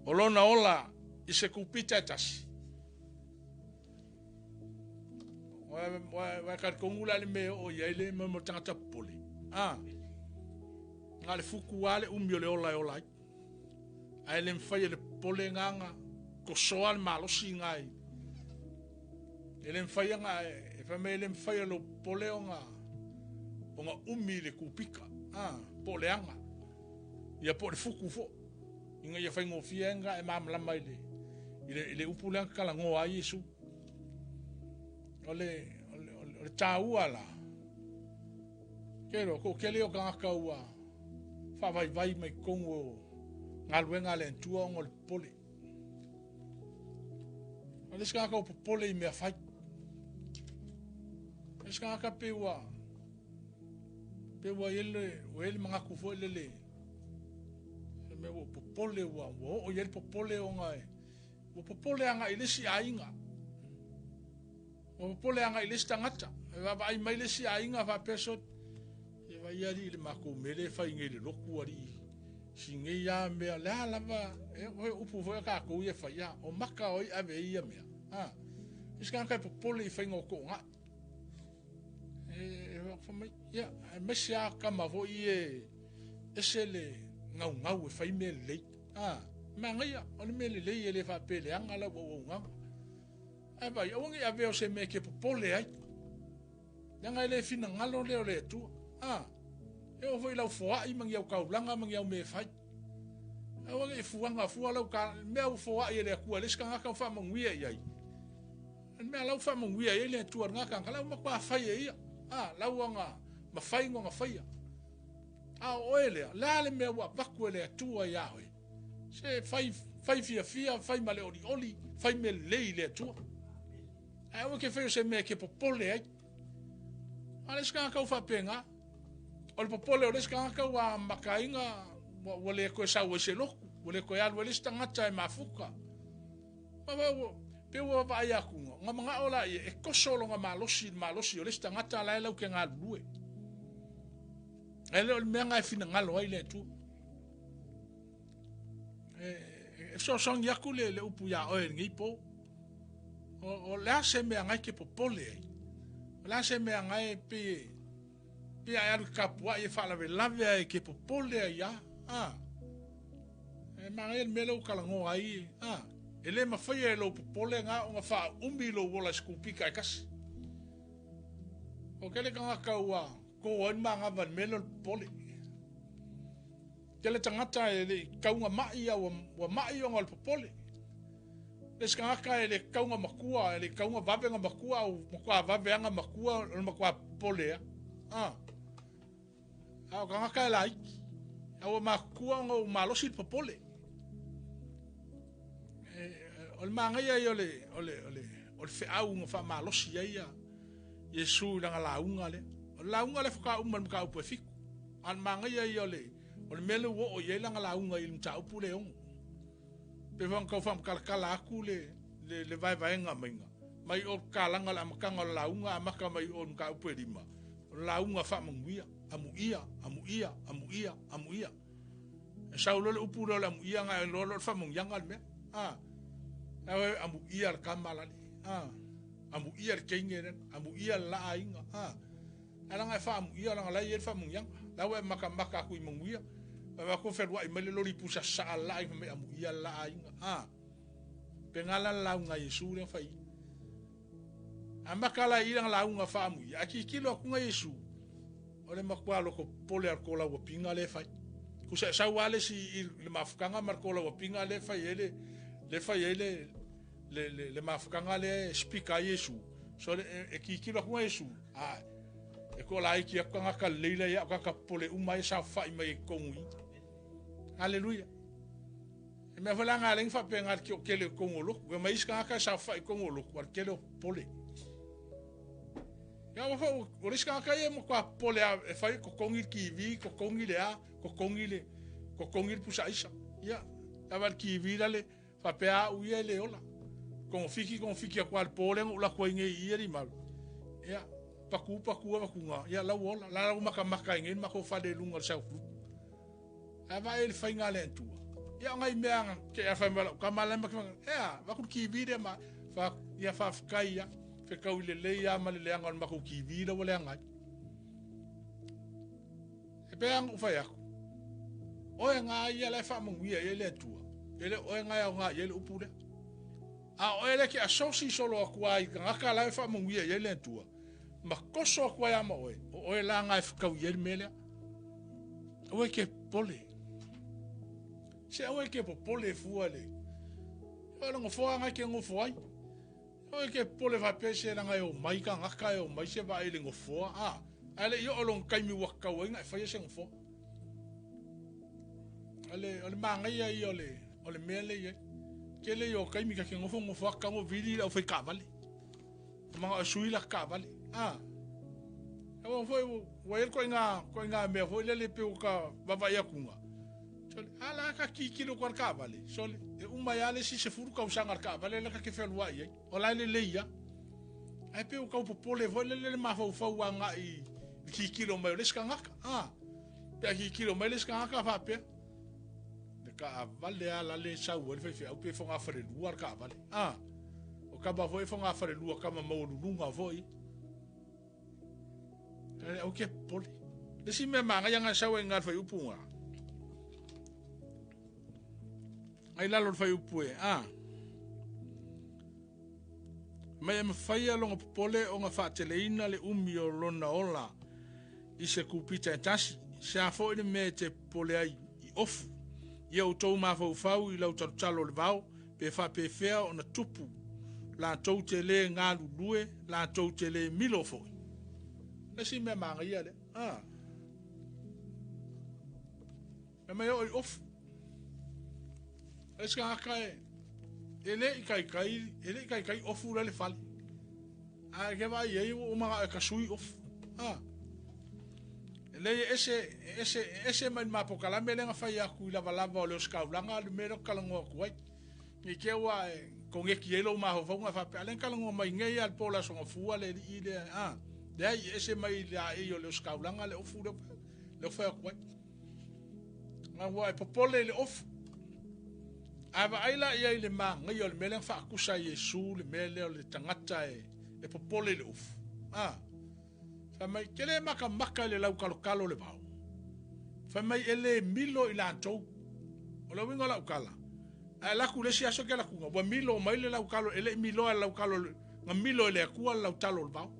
Speaker 1: o lo na ola i se kupita tas wa ka kongula le me o ye le mo tanga pole nga le fuku wale umi o le ola ai le faia le pole nga ko soal malo singai ele faia nga e fa me le faia lo pole o nga umi le kupika po le anga ia po le fuku fo inga ia fai ngofia nga e mamla mai ile upula kala ngo a Yesu ole taua la kero ko kele o ka ua fa vai mai kongo ngaluenga le tua ngol pole ole ska ka pole i me fai ska ka pewa ele manga kufo lele me wo popole wo o yel popole o ngai wo popole anga ile si ainga wo popole anga ile stangata va vai mai le si ainga va peso e vai ali le mako mele fa ingele loku ari singe ya me la lava e o upu vo ka ko ye fa ya o maka oi ave ia me iskan ka popole fa ngo ko nga ya mesia kama vo ie esele ngau e fai me le Mangia o le mele le ele fa pele anga la wo nga ai vai o ngi ave o se me ke popole ai nga ele fina ngalo le le tu e o foi la foa i mangi o kaulanga mangi o me fai o ngi fuanga fua la ka me o foa i le ku le ska ka fa manguia ai me la fa manguia i le tu nga ka la ma pa fai ia la wanga ma fai nga fai o ele la le me wa baku le tu ia oi se fai fia fai male oli fai me le tu ai o ke fai se me ke popole ai ale ska ka fa penga o le popole o le ska ka wa makainga wa le ko sa wo se lo wo le ko ya wo le stanga tai mafuka wa pe wo va ya ku nga manga ola e ko solo nga malosi o le stanga ta la lo ke nga lue ele o me nga fina nga lo ile tu so son ya ku le upu ya o ngi po o la se me nga ke popole la se me nga e pe ai al kapua e fala ve lave ke popole ya e ma el melo kala ngo ai ele ma foi lo popole nga o fa umi lo wola skupika kas o kele ka ka wa ko on ma nga van melo pole kele tangata ele ka nga mai ya wa mai o ngol popole les ka ka ele ka nga makua ele ka nga vave nga makua o makua vave nga makua o makua pole ka ka lai o makua ngo malosi popole o le manga ia o le fe au nga fa malosi ia Yesu langa launga le o launga le fuka umman ka upu fiku an manga ia o le melo wo o ye langa launga il mta upu le on pe van ka fam kala aku le vai nga menga mai o kalanga la makanga launga maka mai on ka upu lima launga fa manguia amu ia saulo le upu le amu ia nga lo fa manganga me amu ia kamala amu ia kengeren amu ia la inga ala nga fa amu ia la ye fa mung yang la we maka ku mung ia ba ko fer wa imele lori pusa sa la me amu ia la inga pengala la nga Yesu le fa amaka la ira la nga fa amu ia ki kilo ku nga Yesu ole makwa lo ko pole ar ko la wo pinga le fa ku sa wale si le mafukanga mar ko la wo pinga le fa yele le mafukanga le speaker Yesu so e ki lo ku Yesu e ko la ki ka ka leila ya ka pole umai sa fa mai kongi haleluya e me fala nga ling fa penga ki o kele kongolo we mai ska ka sa fa kongolo kwa kele pole ya wa fa o riska ka ye mo kwa pole e fa ko kongi ki vi ko kongi le ko kongi pusa isa ya aval ki vi dale fa pe u ye le ola con fiki kwa pole la ko nge iri mal ya paku nga ya la wola la maka ngin mako fa de lunga sa fu ava el fa ngale tu ya ngai meanga ke fa mala kamala maka ya va ku ki vide ma fa ya fa kaya fe ka ule le ya mal le ngal mako ki vide wala ngai e be ang fa ya o nga ya la fa mungu ya le tu ele o nga ya le upude o ele ki asosi solo kwa nga ka la fa mungu ya le tu ma koso kwa ya mo o la nga fa ka yer mele o ke pole se o ke pole fuale o ngo fo nga ke ngo fo ai o ke pole va pese nga yo mai ka nga ka yo mai se va ile ngo fo ale yo olong kai mi wa ka nga fa se ngo fo ale ma nga ya yo le mele ye kele yo kai mi ka ke ngo fo ka ngo vili o fe ka vale ma sui la ka vale o foi o el ko nga me foi le pe o ka baba ya kunga so ala ka ki kilo kwa ka vale so e uma ya le si se furu ka usanga ka vale la ka ke fel wa ye o la le ya ai pe o ka popole vo le ma fa wa nga i ki kilo me le ska nga pe ki kilo me le ska nga fa pe de ka vale ala le sa o le fe o pe fo nga fa le luar ka vale o ka ba foi fo nga fa le luar ka ma mo lunga foi o ke pole le si me manga yang sa we ngar fa upunga ai lalo fai upue mai me fai longa popole o nga faateleina le umi o lona ola i se kupita tasi sa fo ni me te pole ai i ofu ia o tou mafau i lau talo le vau pe fa pe fea ona tupu la tou te le ngā lulue la tou te le milo foi le si me manga ia le me o i ofu eska kai ele kai ofu le fal ke vai ye o ma ka sui ofu ele ese ma pokala me lenga fai aku la valava o le skaulanga le mero kalango kuai ni ke wa con e kielo ma ho fonga fa alen kalango mai ngei al pola so fua le ile de ai ese mai la e o le skaulanga le ofu le fa kuai ma wa popole le ofu ava aila ia le ma ngai o le mele fa kusa Yesu le mele o le tangata e popole le ofu fa mai kele maka le lau kalo le bau fa mai ele milo i lantou o le wingo lau kala a la ku le sia so ke la ku wa milo mai le lau kalo ele milo e lau kalo nga milo le ku lau talo le bau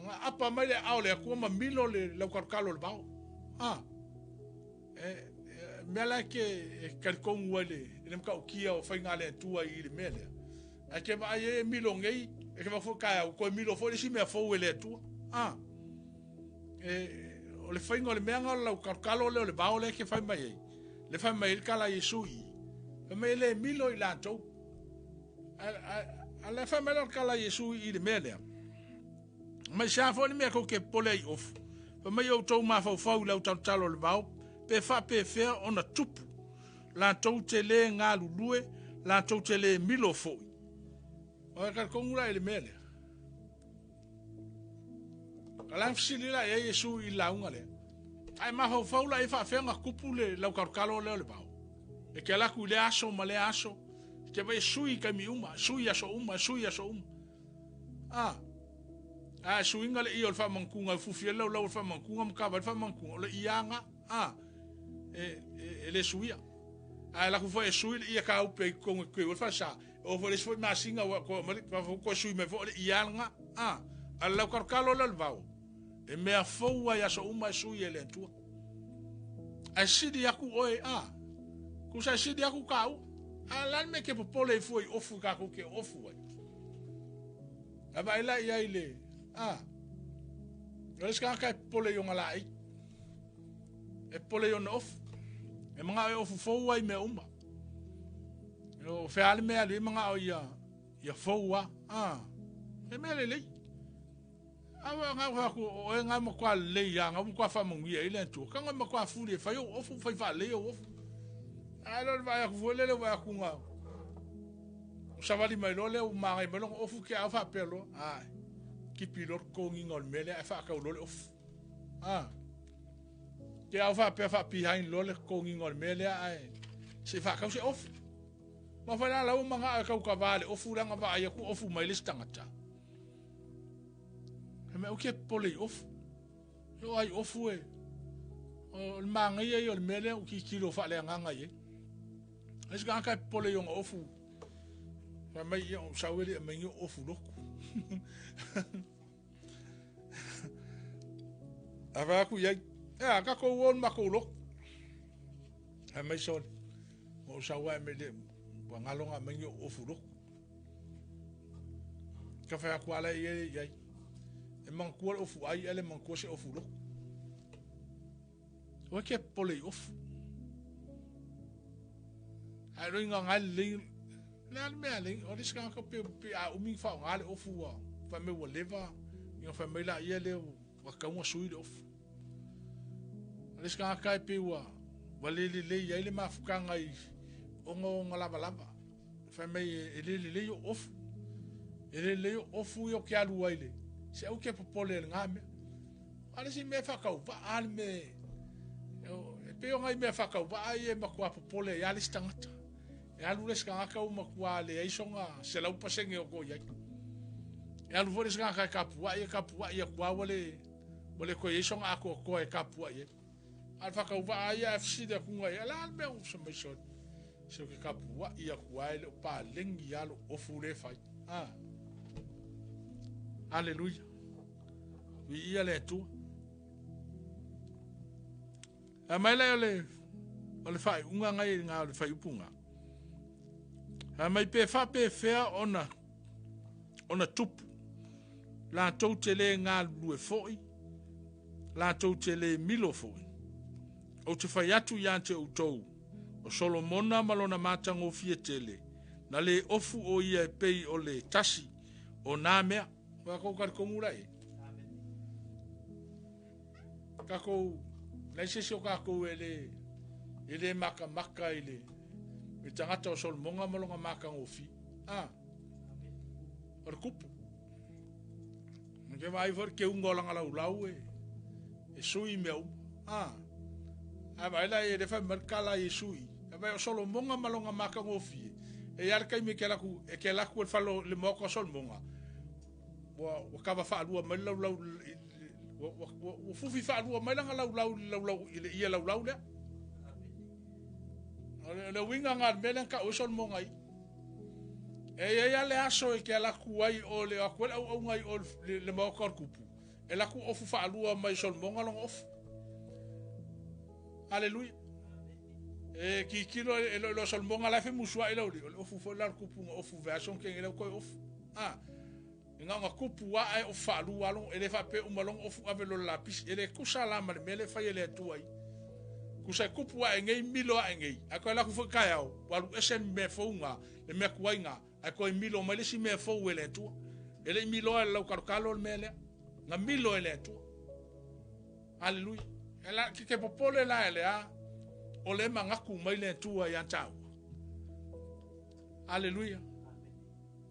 Speaker 1: nga apa mai le au le ku ma milo le lau kalo le bau mela ke kalkong wale le mka ukia o fa ngale tua i le mele a ke va ye milo ngei e ke va fo ka ko milo fo le si me fo le tua o le fa ngole me ngala o kalo le ba le ke fa mai le fa mai kala Yesu i me le milo i la to a le fa mai kala Yesu i le mele ma sha fo ni me ko ke pole off fa mai o to ma fa la talo le ba pe fa pe fea ona tupu la tou te le ngā lulue la tou te le milo foi o ka kongura ele mele kala fsili la e Yesu i la unga le ai ma ho faula e fa fea nga kupule la kalo le bau e ke la ku le aso ma le aso ke vai sui ka mi uma sui aso uma sui ngale i o fa mankunga fufiela o fa mankunga mka fa mankunga le ianga ele suia ai la ku foi sui ia ka upe con que fa sa o foi foi masinga ko sui me foi ianga alla kalo le vau e me afou ia so uma sui ele tu a sidi aku oi ku sa sidi aku kau ala me ke popole foi ofu ka ku ke ofu ai aba ila ia ile Eles ka pole yo ngala ai e pole yo off e mga e ofu fo ai me uma yo fe ale me ale mga o ya fo wa e me le awa nga ko o nga mo kwa le ya nga mo kwa fa mo ngi ile tu ka nga mo kwa fu le fa yo ofu fa le yo ofu alo va ya ku le va ku nga savali mai lo le o ma e mo ofu ke afa pelo ki pilot ko ngol mele fa ka lo ofu ke afa pe fa behind lo le ko ngol mele ai se fa ka se ofu ma fa la o manga ka vale ofu la nga va ya ku ofu mai le stangata me o ke pole ofu yo ai ofu e o manga ye yo mele o ki kilo fa le nga ye es ga ka pole yo ofu ma mai yo saweli me yo ofu lo ava ku ya ka ko won ma ko lo a mai son o sawa me le wa ngalonga me yo ofu lo ka fa ku ala ye ya e man ku ofu ai ele man ko se ofu lo o ke pole ofu ai ro nga le la me ale o diska ko pe a o mi fa ngale ofu wa fa me wo leva yo fa me la ye le wa ka mo sui ofu diska ka pe wa walili le ye le mafukanga i ongo ngala lava fa me le yo ofu le yo ofu yo ke alu ile se o ke popole ngame ala si me fa ka va al me pe yo ngai me fa ka va ai me ko popole ya listangata e alu leska ka uma kwa le ai songa se la upa senge o ko ya e alu vores ka kapua ya kwa wale ko ye songa ko e kapua ye al fa ka va ai fc de ku ngai ala me o so me so Se ke kapua ia kuai le pa lengi alo ofu le fai. Haleluia. Vi ia le tu. A mai le fai unga ngai nga le fai upunga. A mai pe fa pe fea ona tupu. La tau te le ngā lue foi. La tau te le milo foi. O te fai atu ia te utou. O Solomona malona matango fie tele. Na le ofu o ia e pei o le tasi. O nā mea. Kako karikongura e. Kako nei se o kako ele maka ele. Me tangata o Solomona malonga makango fi. O kupu. Ke vai for ke ungolanga lau e sui meu. Vai la e de fa merkala e sui. Vai o Solomona malonga makango fi. E yar kai me ke la ku falo le moko Solomona. Wa kava fa lua mai lau wa fufi fa lua mai langa lau ia lau le. Le winga ngar melen ka o Solomona ai. E ia le aso e ke la ku ai o le akwela au ngai o le moko kupu. E la ku ofu fa lua mai Solomona long off. Haleluia. E ki kilo lo Solomona la fe musua ilo le ofu fo la kupu ofu version ke ele ko ofu. Nga kupu wa ai o fa lua long ele fa pe umalong ofu avelo lapis ele kusala mal mele fa ele tu ai. Kusa kupu wa ngei milo ngei. Ako la ku fo kaya walu esen me fo nga le me kuinga. Ako milo mai le si me fo ele tu. Ele milo el karkalo mele. Nga milo ele tu. Haleluia. Ela ke popole la ele o le mangaku mai le tu ya tau. Haleluia.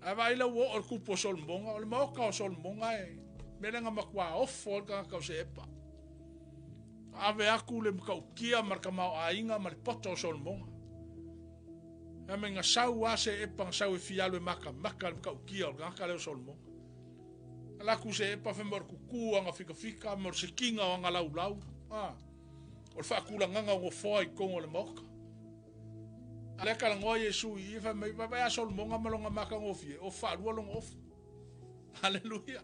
Speaker 1: Ava ila wo o kupo Solomona o le maoka o Solomona e melenga makua ofo ka se epa. Ave aku le mkaukia marka mau ainga ma le poto o Solomona. Ame nga sau ase epa sau e fialo e maka le mkaukia o ngaka le Solomona. Ala ku se epa fe mor kuku anga fika mor se kinga o anga lau. O le whaakula nganga o foi kongo le maoka. Ale kala ngoa Yesu i fa mai va ya Solomona malonga maka ngofie o fa lu long off. Haleluia.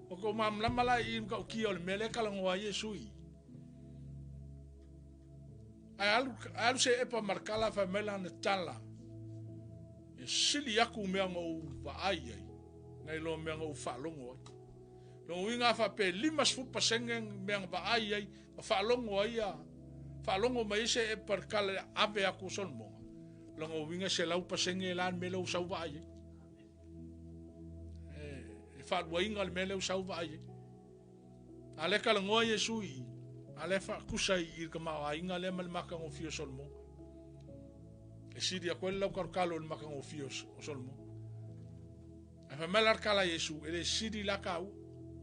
Speaker 1: O ko mam la mala i ka ki o mele kala ngoa Yesu i. Alu se e pa markala fa mela na tala. E sili yaku me ngo va ai. Ngai lo me ngo fa longo. Lo winga fa pe limas fu pasengen me va ai fa longo ia. Fa longo mai se e par kala ave aku Solomona. Longo winga se lau pasenge lan mele u sau vai. E fa winga mele u sau vai. Ale kala ngoa Yesu i. Ale fa kusai i ka ma inga le mal maka ngo fio Solomona. E sidi a quella kalo le maka ngo fio Solomona. E fa melar kala Yesu ele sidi la kau.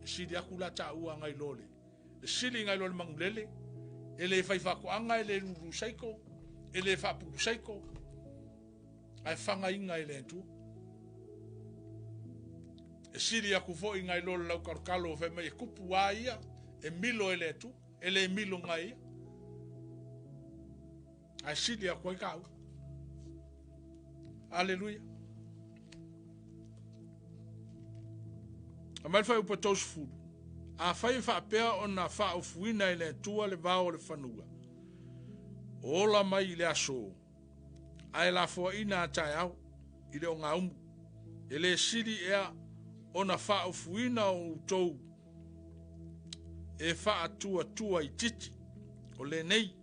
Speaker 1: Sidi akula ta u ngai lole. E sidi ngai lole mangulele. Ele fa ko anga ele ru saiko. Ele fa pu saiko. Ai fanga inga ele tu. E siri aku fo inga ilo lau karkalo fe me kupu aia e milo ele tu. Ele milo ngai. Ai siri aku kau. Aleluia. Amal fai upa tos fu. A fai fa pea ona fa ufuina ele tua le vao le fanua. Ola mai le aso. Ai la fo ina tai au i le nga ele siri ea ona fa ufuina o tou e fa atua i titi o le nei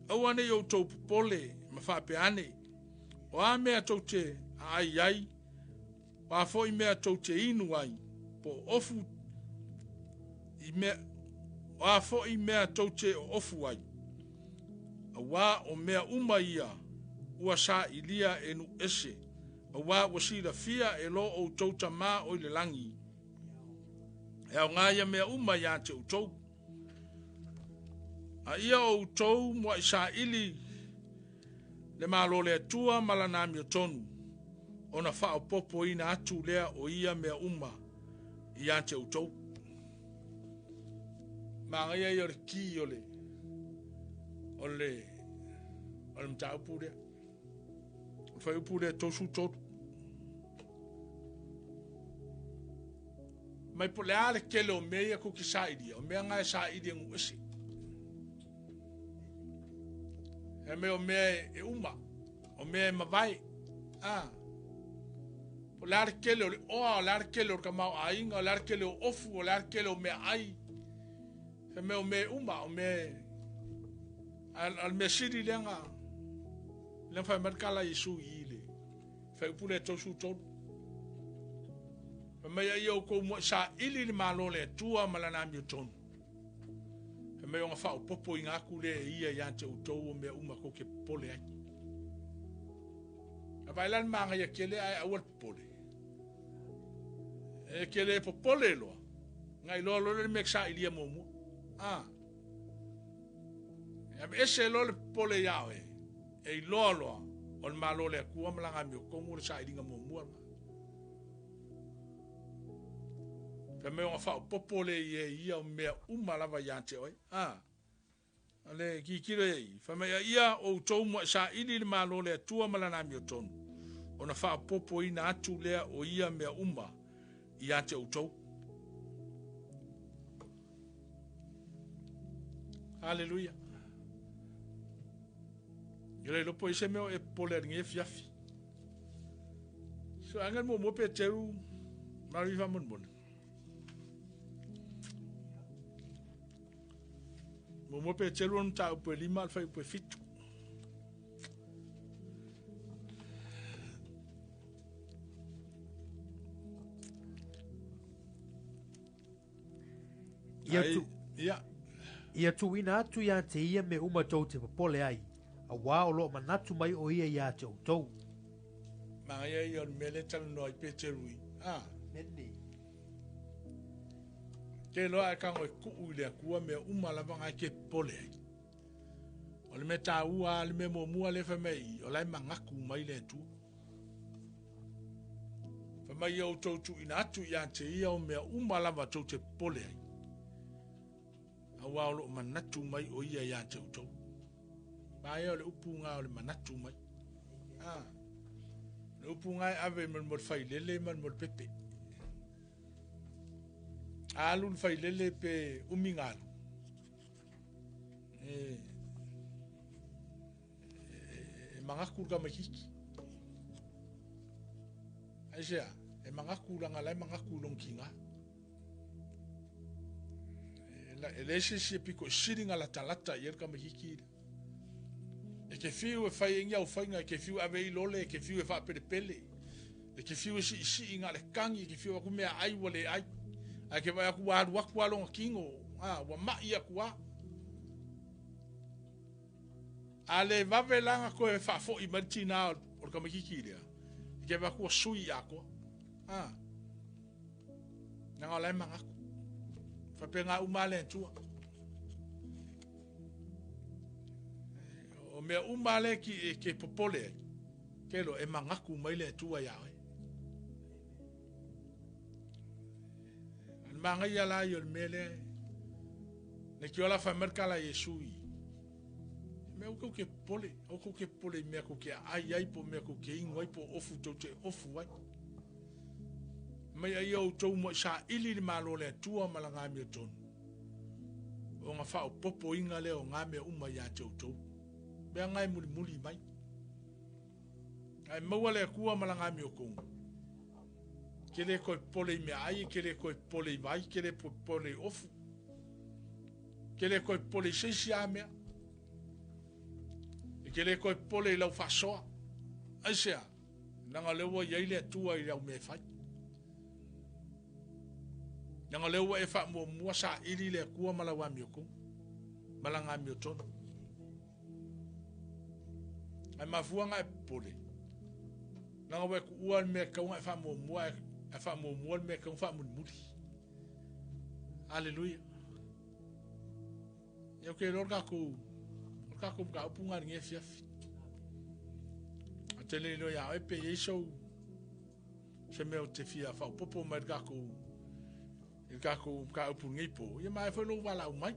Speaker 1: awane o tou pole ma fa pe ane o a mea tou te ai wa fo i mea tou te inu ai po ofu i mea wa fo i mea tou te ofu ai a wa o mea ia ua sa ilia enu ese a wa wasira fia e lo o touta ma o le langi e o ngaya mea ya te utou a ia o utou mo isa ili le malo le tua malana mi tonu ona fa o popo ina atu lea o ia mea ya te utou ma ia yor ki ole mtaupu lea fai upu le tosu totu. Mai po le ale kele o mea ko ki saidi, o mea ngai saidi ngu esi. E me o mea e uma, o mea e mawai. O le ale kele o le oa, o le ale kele o kamau ainga, o le ale kele o ofu, o le ale kele o mea ai. E me o mea uma, o mea al mea siri lenga. Lenga fai markala Yesu i le. Fai upu le tosu totu. Mai ai o ko mo sa ili le malo le tua malana mi ton. Mai o fa popo inga ku le ia ya te o to me uma ko ke pole ai. Vai lan manga ya kele ai awal pole. E kele po pole lo. Ngai lo le mexa ili mo mo. Ese lo le pole ya e. E lo o malo le ku malanga mi ko mo sa ili mo mo. Ka me o fa popole ia o mea umalava ia te oi. Ale ki kiro ei. Fa me ia o tau mo sa ili le malo le tua malana mi o tonu. O na fa popo ina atu lea o ia mea uma ia te o tau. Hallelujah. Gere lopo i se meo e pole ringe fiafi. So angan mo pe teru mariva mon mon. Mo pe telu on ta pe lima fa pe fitu.
Speaker 2: Ia tu ina atu ia te ia me uma tau te popole ai. A wā o lo manatu mai o ia ia te o tau.
Speaker 1: Ma ia o mele tala no i pe terui.
Speaker 2: Nene.
Speaker 1: Ke loa e kango e kuu le akua mea uma lavanga ke pole ai. O le me tā ua, le me mua le fa mei, o lai mangaku mai le tu. Fa mai au tautu ina atu ia te ia o mea uma lava tau te pole ai. A wao manatu mai o ia ia te utau. Pai o le upu ngā o le manatu mai. Le upu ngā ave man mod fai lele man mod pepe. Alun fai lele pe umingalu. Mangaku ka mahiki. Aisea, mangaku langa lai mangaku longkinga. Elese si piko siringa la talata yer ka mahiki. E ke fiu e fai inga o fai nga ke fiu ave i lole ke fiu e fa pele pele. E ke fiu si inga le kangi ke fiu aku mea ai wale ai. A ke vai aku wadu aku alonga kingo. Wa mai aku wa. Ale vave langa ko e fa fo i mantina o ka mahiki rea. Ke vai aku sui ako. Nanga lai mangaku. Fa penga umale tua. O mea umale ki ke popole. Kelo e mangaku mai le tua ya. Manga ia la yo mele. Ne ki ola fa merkala Yesu. Me o ke pole, o ke pole me ko ke ai po me ko ke ingoi po ofu to te ofu wai. Mai ai o tau mo sa ili malo le tua malanga mi ton. O nga fa o popo inga le o nga me uma ya te tau. Be ngai muli mai. Ai maua le kua malanga mi o kong. Kele ko pole me ai, kele ko pole vai, kele pole ofu. Kele ko pole sesia me. Kele ko pole lau fasoa. Aisea. Nanga lewa ia ile tua i lau me fai. Nanga lewa e fa mo mua sa ili le kua malawa mi ko. Malanga mi ton. Ai mafuanga e pole. Nanga we ku uan me ka un fa mo mua e fa mo mua me ka un fa mo muri. Hallelujah. Eu que lorga ku ka punga nge fiafi. Atele lo ya e pe yeso. Se me o te fia fa popo mai ka ku ka upu ngipo. Ia mai fa lo wala u mai.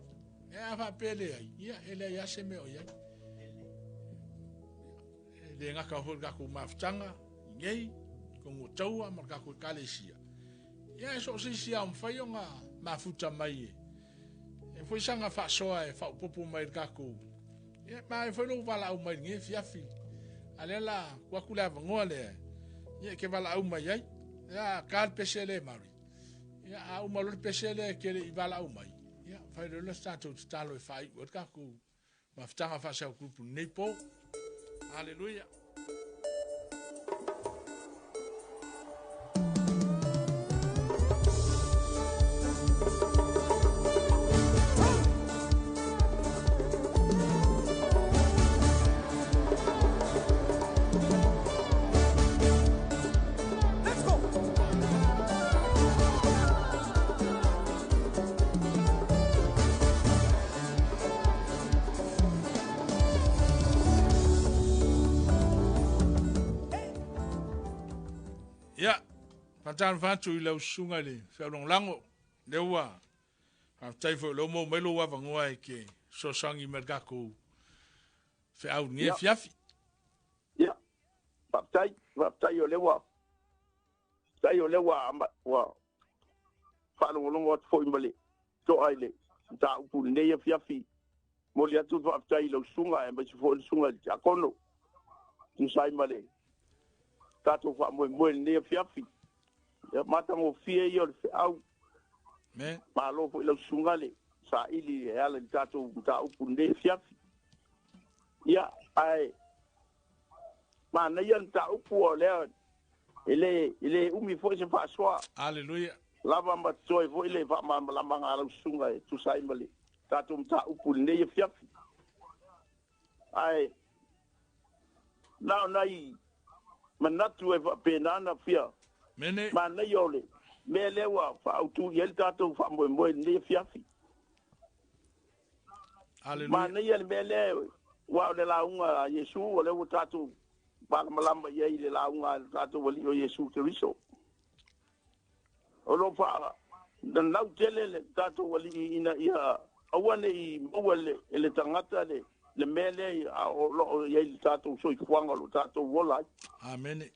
Speaker 1: E fa pele ai. Ia ele ya se me o ia. le ngaka ho ka ku mafutanga ngei ko ngo taua ma ka ku kalesia ia so sia mfai nga mafuta mai e foi sanga fa soa e fa popo mai ka ku ia mai foi no vala o mai nge fiafi alela kwa kula ngole ia ke vala o mai ai ia kal pesele mari ia au malor pesele ke le vala o mai ia fa le stato talo e fai o ka ku mafutanga fa sa grupo nepo aleluia. Tan fatu I lau sunga le whaurong lango le ua taifo lo mo melo wa vangoa e ke so sangi mergako fe au nie fiafi
Speaker 3: ya baptai o le ua tai o le ua wa whaurong longo fo imbale to aile ta upu ne fiafi mo le atu baptai lau sunga e mai fo sunga ja kono tu sai male tato fa mo ne fiafi ya mata mo fie yo fe au
Speaker 1: me
Speaker 3: malo fo lo sungale sa ili e ala tato ta upunde fiafi ya ai mana yan ta upu le ile umi fo se fa soa
Speaker 1: haleluya
Speaker 3: lava ma toi fo ile fa ma la manga lo sunga tu sai mali tato ta upunde fiafi ai nai manatu e fa penana fia
Speaker 1: mene
Speaker 3: mana yole mele wa fa autu yel tato fa mo ne fiafi
Speaker 1: haleluya
Speaker 3: mana yel mele wa le la unga yesu ole wo tato ba malamba ye le la unga tato wali o yesu kristo olo fa dan lau tele le tato wali ina ia awane I mowale ele tangata le mele o lo ye tato so I kwanga lo tato wola
Speaker 1: amen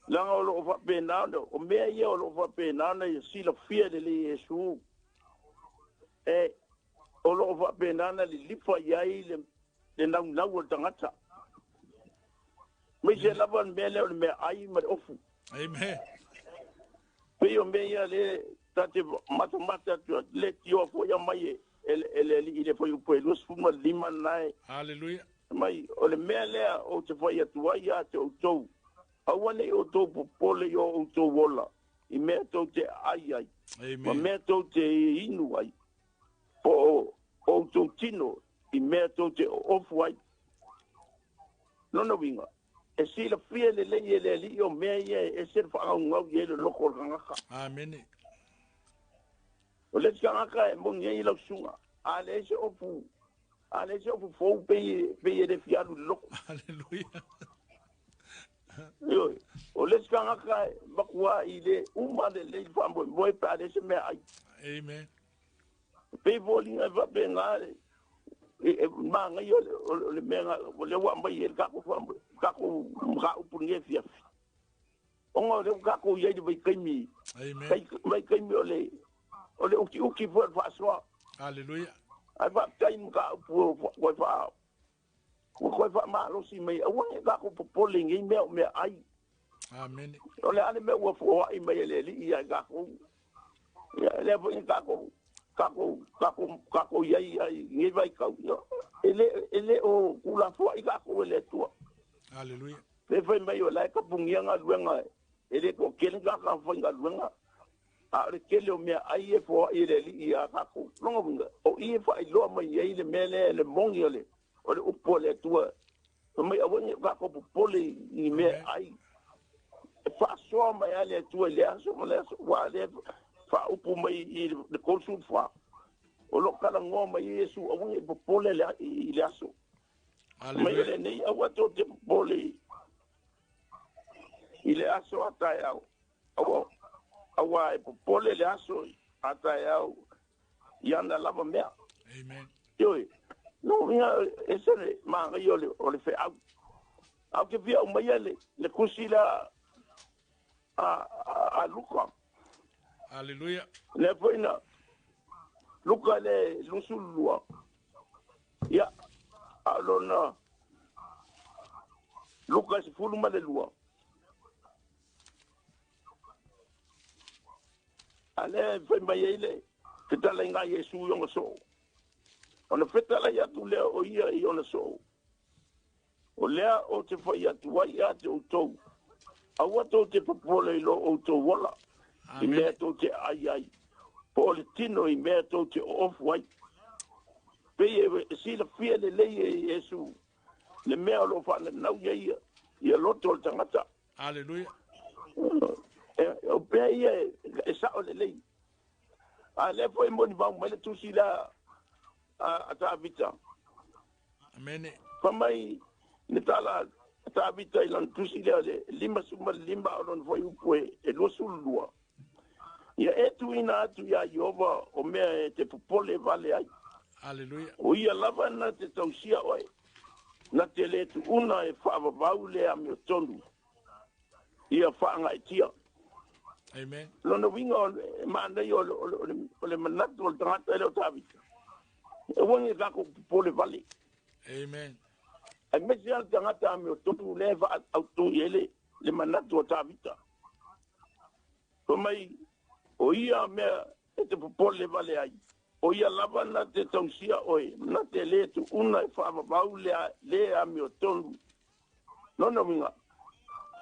Speaker 3: langa o lo fa pena o mea ia o lo fa pena na si la fia de le Yesu e o lo fa pena na li lifa yai le na o tangata me se la van mele o me ai ma ofu
Speaker 1: amen
Speaker 3: pe o me ia le tate mata le tio fo ya mai ele foi o pueblo fuma lima nai
Speaker 1: haleluya
Speaker 3: mai o le mele o te foi atua ia te o tou awane o tō popole o tō wola I mea tō te ai ai ma mea tō te inu ai po o tō tino I mea tō te ofu ai nono winga e sila fia le li o mea ia e ser whaau ngau ie le loko rangaka
Speaker 1: amen
Speaker 3: o le skangaka e mongi e lau sunga a le se ofu fou pe e le fiaru loko
Speaker 1: haleluya
Speaker 3: yo o le skanga ka bakwa ile uma le fambo boy pa de se me ai
Speaker 1: amen
Speaker 3: pe volinga va benga e manga yo le menga le wa mai el ka ko fambo ka ko ga upunge fia ongo le ka ko ye de kai mi
Speaker 1: amen
Speaker 3: kai mi ole uki vo fa so
Speaker 1: haleluya
Speaker 3: ai va kai mu ka ko fa ko fa ma lo si me awan ka ko popole ngi me ai
Speaker 1: amen
Speaker 3: ole ane me wo fo ai me le li ia ka ko ya le vo ka ko ia ngi vai ka ele o kula fo ai ka ko le tu
Speaker 1: haleluya
Speaker 3: le foi me yo la ka pungia nga luenga ele ko ken ka fo nga luenga a le kele o me ai fo ile li ia ka ko longa bunga o ia fo ai lo me ia le mele le mongi ole o le upole tua o mai awen ka ko pole ni me ai fa so mai ale tua le aso mo le wa le fa upu mai le konsul fa o lo kala ngo mai yesu awen pole le aso mai le nei awato te pole ile aso ataya o awa pole le aso ataya yanda lava mea
Speaker 1: amen
Speaker 3: yo no vinga ese manga yo le o le fe au au ke via o mai le kusila a luka
Speaker 1: Hallelujah.
Speaker 3: le poina luka le lusulua ya alona luka si fulu ma le lua ale foi mai ele fetala nga Yesu yonga so ona fetala ya tu le o ia i ona so o lea o te foi atu wai ate o tou aua tau te papole lo o tou wala i mea tau te ai po o le tino i mea tau te ofu wai pei e sila fia le lei e Yesu le mea lo whana nau ia loto o tangata
Speaker 1: Hallelujah.
Speaker 3: o pea ia e sao le lei a le po e moni mau mai le tusi la a ta vita
Speaker 1: Amen.
Speaker 3: pamai ne tala ta vita ilan tusi le lima suma lima on foi upoe e lo sulua ia etu ina atu ya Yehova o mea te popole vale ai
Speaker 1: Hallelujah.
Speaker 3: o ia lava na te tausia oi na te le tu una e whaavavau le a meo tonu ia whaanga e tia
Speaker 1: Amen.
Speaker 3: lona winga o maanei o le manatu o le tangata ele o tawika e wangi kako popole vale
Speaker 1: Amen.
Speaker 3: ai mesi al tangata a meo tonu le va autu ele le manatu o tawika so mai o ia mea e te popole vale ai o ia lava na te tausia oi na te le tu una e whaavavau le a meo tonu nona winga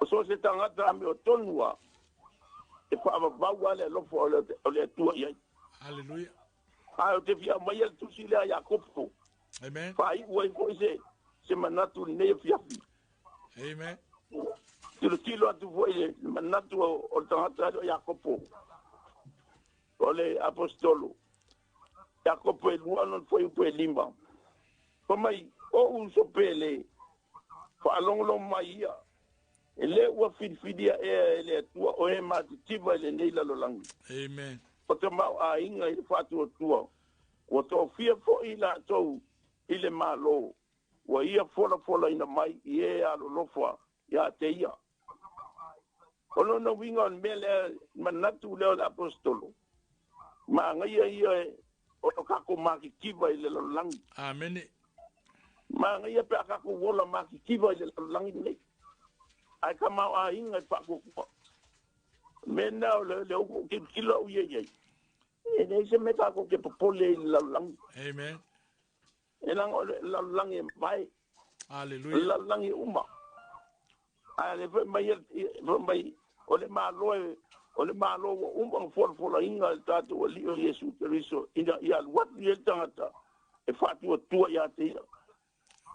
Speaker 3: o so se tangata a meo tonua e whaavavau ale lofo o le tua iai
Speaker 1: Hallelujah.
Speaker 3: a o te fia mai al tusi le a Iakopo
Speaker 1: Amen.
Speaker 3: whai ua i se manatu ni nei fiafi
Speaker 1: Amen.
Speaker 3: tilo atu foi le manatu o tangata o Iakopo o le apostolo Iakopo e lua non foi upo e lima mai o uso pele whaalongolo mai ia e le ua whidiwhidia e le atua o e matitiva le nei lalolangi
Speaker 1: Amen.
Speaker 3: o te mau a inga i le whatu o tua o tō fia fo i la tau i le malo wa ia fola ina mai i e alo lofoa ia te ia o lona winga on mele manatu leo le apostolo ma ngai ia o to kako maki kiva i le lalolangi
Speaker 1: Amen.
Speaker 3: ma ngai pe kako wola maki kiva i le lalolangi nei ai ka mau a inga i whako kua mena o le o ke kilo o ye e nei se me kako ke popole i le lalolangi
Speaker 1: Amen.
Speaker 3: e lang o le lalolangi mai
Speaker 1: Hallelujah.
Speaker 3: lalolangi uma ai le mai o le malo o uma fola inga tatu o li o Yesu Kristo ina ia wat ye tangata e fatu o tua ia te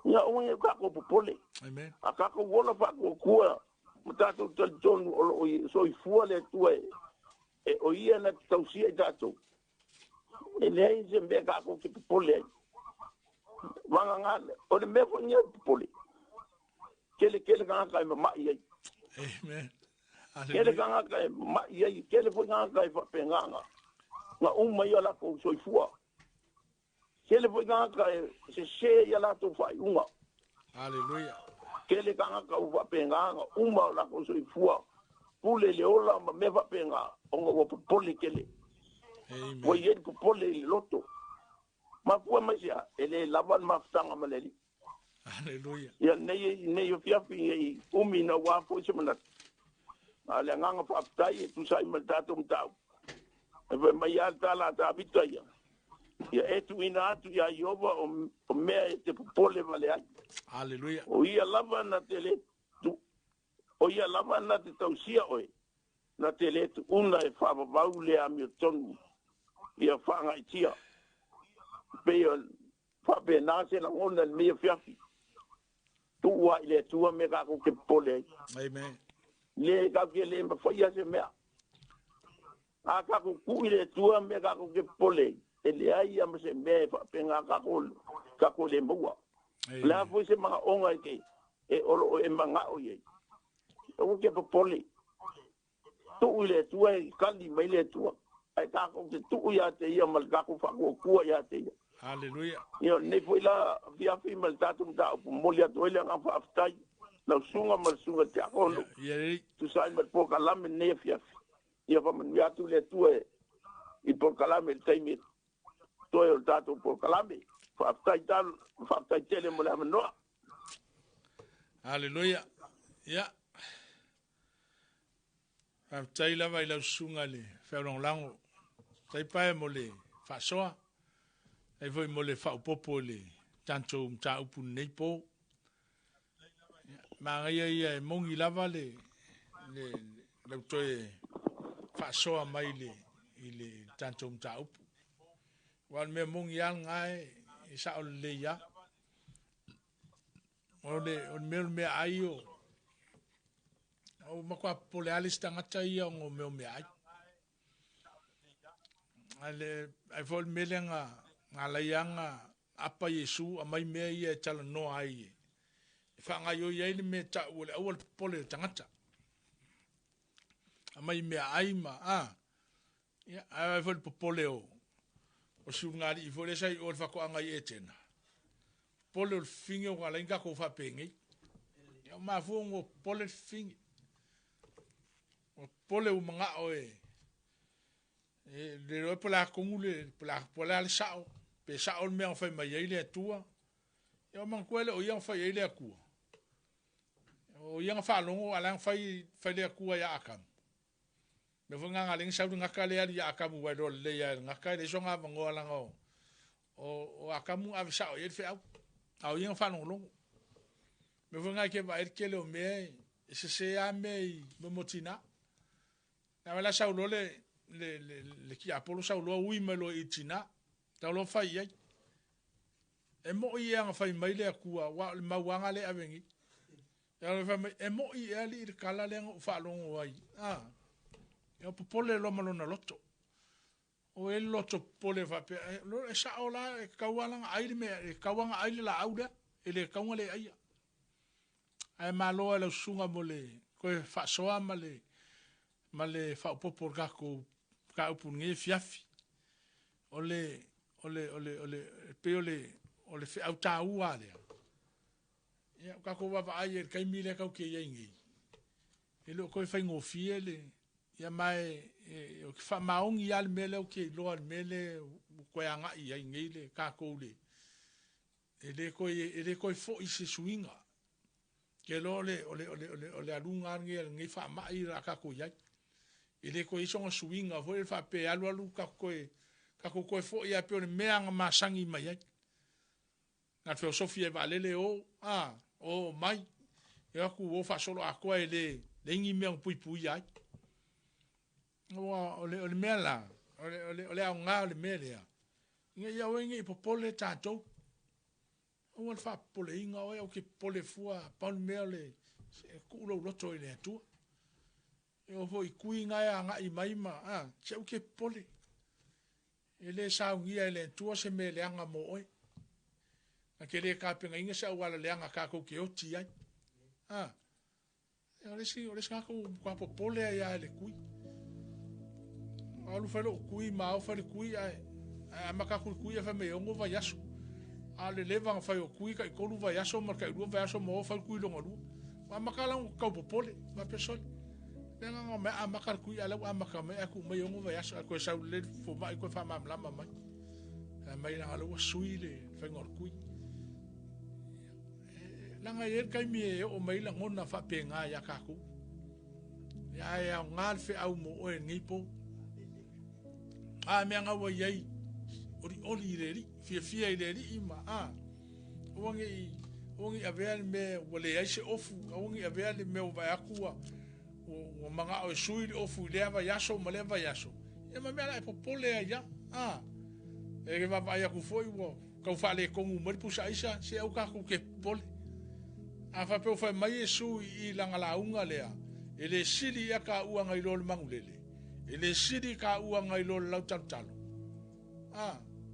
Speaker 3: ia o nge kako popole
Speaker 1: Amen.
Speaker 3: a kako wola fako kua matato ton o so i fua le tua e o ia na tausia tato e nei se me kako ke popole wanga ngale o le mefo nye popole kele kanga kai ma ia
Speaker 1: Amen.
Speaker 3: kele
Speaker 1: Hallelujah.
Speaker 3: kanga kai ma ia kele fo kanga kai fa penganga nga uma ia la ko so i fua kele fo kanga kai se ia la to fa unga
Speaker 1: Hallelujah.
Speaker 3: kele kanga ka ufa penganga uma la ko so i fua pule le ola ma me fa penga onga wo popole kele wo
Speaker 1: Amen.
Speaker 3: ye popole loto ma pua ma sia ele laban ma ftanga maleli
Speaker 1: Hallelujah.
Speaker 3: ya nei yo fiafi i umi na wa fo se mana ale nganga fa ftai tu sai ma tatum tau e ma ya tala ta bitaya ya etu ina atu ya Yehova o me te popole vale ai
Speaker 1: Hallelujah.
Speaker 3: o ia lava na tele tu o ia lava na te tausia oi na tele tu una e fa vau le a mi tonu ia fa ngai tia pe fa be na se la ona mi fiafi tu wa ile tu me ka ko ke pole
Speaker 1: Amen.
Speaker 3: le ka ke le ma fa ia se me a ka ko ku ile tu me ka ko ke pole e le ai am se me fa pe nga ka ko le mbuwa la
Speaker 1: Amen.
Speaker 3: fo se ma onga ke e o e manga o ye o ke pole tu ile tu e kali mai le tu ai ka ko te tu ya te ia mal ka ko fa ko ku ya te ia
Speaker 1: Hallelujah.
Speaker 3: io ne foi la via fi mal tatum da mo le to ile nga fa ftai la sunga ma sunga te ko
Speaker 1: ia le
Speaker 3: tu sai ma po kala me ne fia ia fa man ya tu le tu e I po kala me taimi to e tato po kala me fa tai tele mo la no
Speaker 1: haleluia ia tai lava I lau sunga le whaurong lango tai pae mo le whasoa ai voi mo le whaupopo le tanto mta upu nei po ma ia e mongi lava le lau toe whasoa mai le I le tanto mta upu wan me mongi al ngai I sa o le ia o me ai o makwa pole alis tangata ia o me ai ai vol melenga ngalayanga apa Yesu amai me ia tala no ai fa nga yo ia me ta o le pole tangata amai me ai ma ia ai vol pole o sungari I vole sai o fa ko anga I etena pole o finge o ala inga ko fa pengi ia ma fu ngo pole finge o pole o manga o le ro pola kongule pola le sao pe sao me o fa mai ile tua ia man kwele o ia fa ile ku o ia fa longo ala fa le ku ya akam me funga ngaling sa du ngakale ya akamu wa do le ya ngakale so nga ngo ala ngo o akamu avisa o yefe au ia fa longo me funga ke va erkele o me se ya me motina na wala sa lo le ki apolo sa lo ui me lo itina ta lo fa ia e mo ia nga fa mai le ku wa ma wanga le avengi ya lo fa e mo ia li kala le fa longo ai o popole lo malo na loto o el loto pole va pe lo sa ola e kawanga ai me e kawanga ai la auda ele kawanga le ai ai malo lo sunga mole ko fa soa male fa popor ka upunge fiafi ole pe ole fe auta ua le ya ka ko va ai kai mile ka ke yengi ele ko fa ngofie le ia mai o ki fa maongi al mele o ke lo al mele ko anga ia ngile ka ko le ele ko fo I se swinga ke lo le alunga ngi fa mai ra ka ko ia ele ko iso swinga fo fa pe alu ka ko fo ia pe le meanga masangi mai na filosofia valele o mai ia ku o fa solo a ko ele ngi me un pui ai ole mela ole a nga ole mele nge ia wengi popole tato o fa pole inga o ke pole fua pal mele ku lo to ile tu e foi kuinga ya nga I maima che ke pole ele sa ngia ile tu se mele anga mo oi akele ka penga inga sa wala le anga ka ko ke oti ai ole sa ko kwa popole ya le kui alu falo kui ma o fale kui ai maka kui fa me ongo va yaso ale leva fa o kui ka ko lu va yaso ma ka lu va yaso mo fa kui lo ngolu ma maka la ka popole ma person denga ngo me maka kui ala maka me aku me ongo va yaso ko sa le fo ma ko fa ma la ma mai na alu sui le fa ngor kui langa yer kai mi o mai la ngona fa penga ya ka ku ya ngal fe au mo o ni po me anga wa yai oli reri fia reri ima wangi avea me wale ai se ofu wangi avea me o vai akua o manga o sui ofu leva yaso ma leva yaso e ma mera e popole ya e ke va vai aku foi wo ka fale con un mer pusa isa se au ka ku ke pole fa pe fa mai su I langa la unga lea ele sili ya ka uanga I lo mangulele ele sidi ka uanga I lo lau talo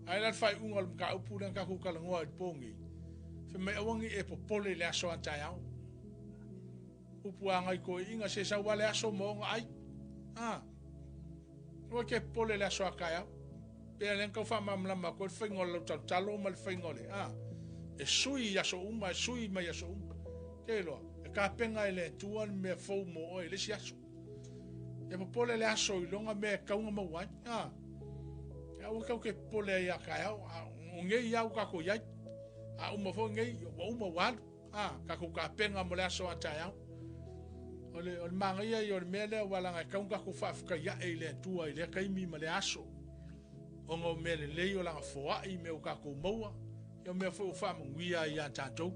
Speaker 1: ai la fai unga ka upura ka ku kala ngoa pongi fe me awangi e popole le aso atai au upuanga ko inga se sa wale aso mo ai o ke pole le aso akaya pe len ka fa mamla ma ko fe ngol talo mal fe ngole e sui aso sui mai aso ke lo ka penga ile tuan me fo mo o ile siaso e po pole le aso I longa me kaunga ma wai ya o ka ke pole ya ka ya o nge ya ka ko ya a uma fo nge o uma wa ka ko ka penga mo le aso ata ya ole manga ia yo mele wala nga kaunga ko fa ka ya ile tua ile kai mi ma le aso o ngo mele le yo la fo ai me o ka ko moa yo me fo fa mo wia ya tatou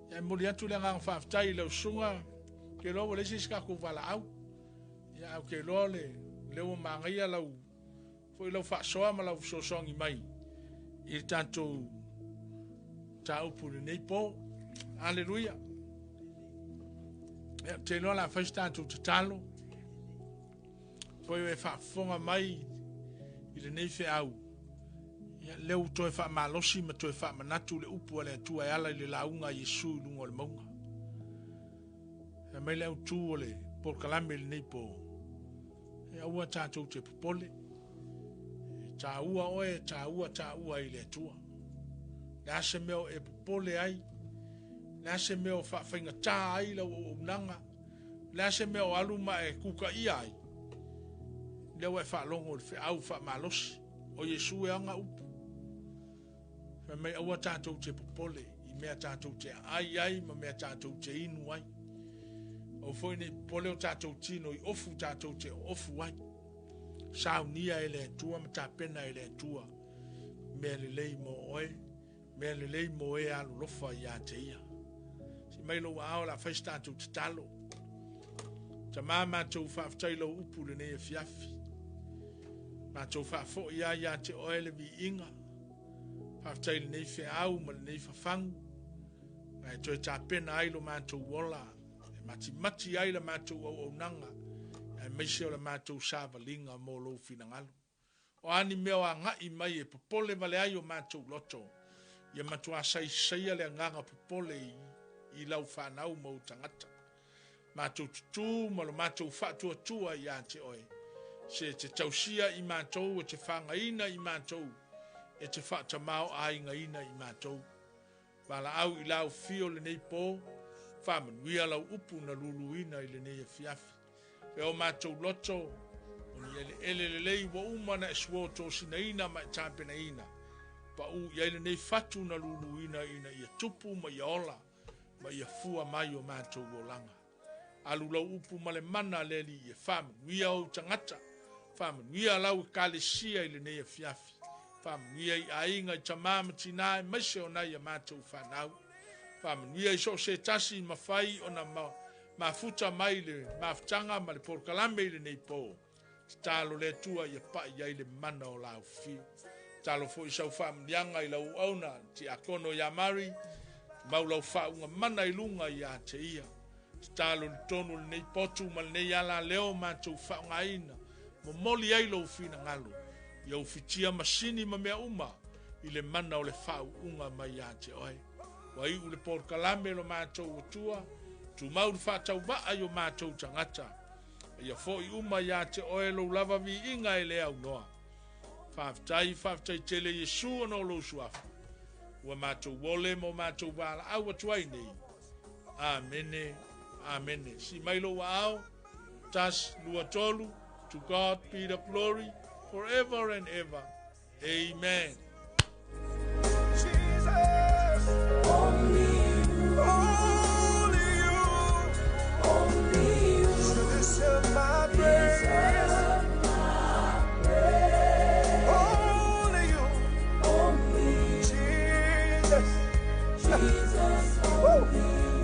Speaker 1: ya mo le atu le nga fa tai le sunga ke lo le siska ko vala au ya ke lo le o manga ia la fo lo fa so ma la so songi mai il tanto tau pu nei po alleluia te no la festa tu talo foi fa fonga mai ile nei fe au ya leu to fa malosi ma to fa manatu le upu le tu ala le launga Yesu lungo le monga e mai leu tu le por kalame le nei po e ua tatou te popole ta ua oe ta ua ile tua la se meo e popole ai la se meo fa fainga ta ai la o nanga la se meo aluma e kuka ia ai le wa fa longo fe au fa malos o Yesu e anga upu fa mai awa tatou te popole I mea tatou te ai ma mea tatou te inu ai o foi ni pole o tatou tino I ofu tatou te ofu ai sao nia ele tua ma tapena ele tua me le lei mo oe me le lei mo e alu lofa ia te ia si mai lo ao la festa tu talo ta mama tu fa tailo upu le ne fiafi ma tu fa fo ia te oele vi inga fa tailo ne fe au ma ne fa fang ai tu tapena ai lo ma tu wola mati ai la ma tu o nanga ai mai se la ma tu savalinga mo lo finangalo o ani meo anga I mai e popole vale ai o ma tu loto ia matua sai le nganga popole I lau whanau mo tangata. Mātou tutu, malo mātou whatua tua I ate oe. Se te tausia I mātou, e te whangaina I mātou, e te whata mao aingaina I mātou. Wala au I lau fio le nei pō, whamanuia lau upu na luluina I le nei e fiafi. E o mātou loto, oni ele lei wa umana e suoto sinaina ma e tāpena ina. Pa u iaile nei fatu na luluina ina ia tupu ma ia ola ma ia fua mai o mātou o langa. Alu lau upu ma le mana leli ia whamu nuia o tangata, whamu nuia lau kālesia ile nei a fiafi, whamu nuia I ainga I tamama tina e maise o nei a mātou whanau, whamu nuia I so se tasi mawhai o na mafuta mai le mafutanga ma le porkalame ile nei pō, talo le tua ia pa ia ile mana o lau fio. Talo fo I sau whaamlianga I lau auna ti akono ia mari, mau lau whaunga mana I lunga I a te ia. Talo ni tonu le nei potu ma le nei ala leo mātou whaunga ina, mo moli ai lau fina ngalo, I au fitia masini ma mea uma, I le mana o le whaunga mai a te oe. Wa I ule por kalame lo mātou o tua, tu mau le whatau waa I o mātou tangata, ia fo I uma I a te oe lo lava vi inga I le au noa. Whaftai tele Yesu no lo suafu. Wa mātou wole mo mātou wala au atuai nei. Amene, amene. Si mailo wa au, tas lua tolu, to God be the glory forever and ever. Amen.
Speaker 4: Jesus, only you, only you, so this is my prayer. Jesus, only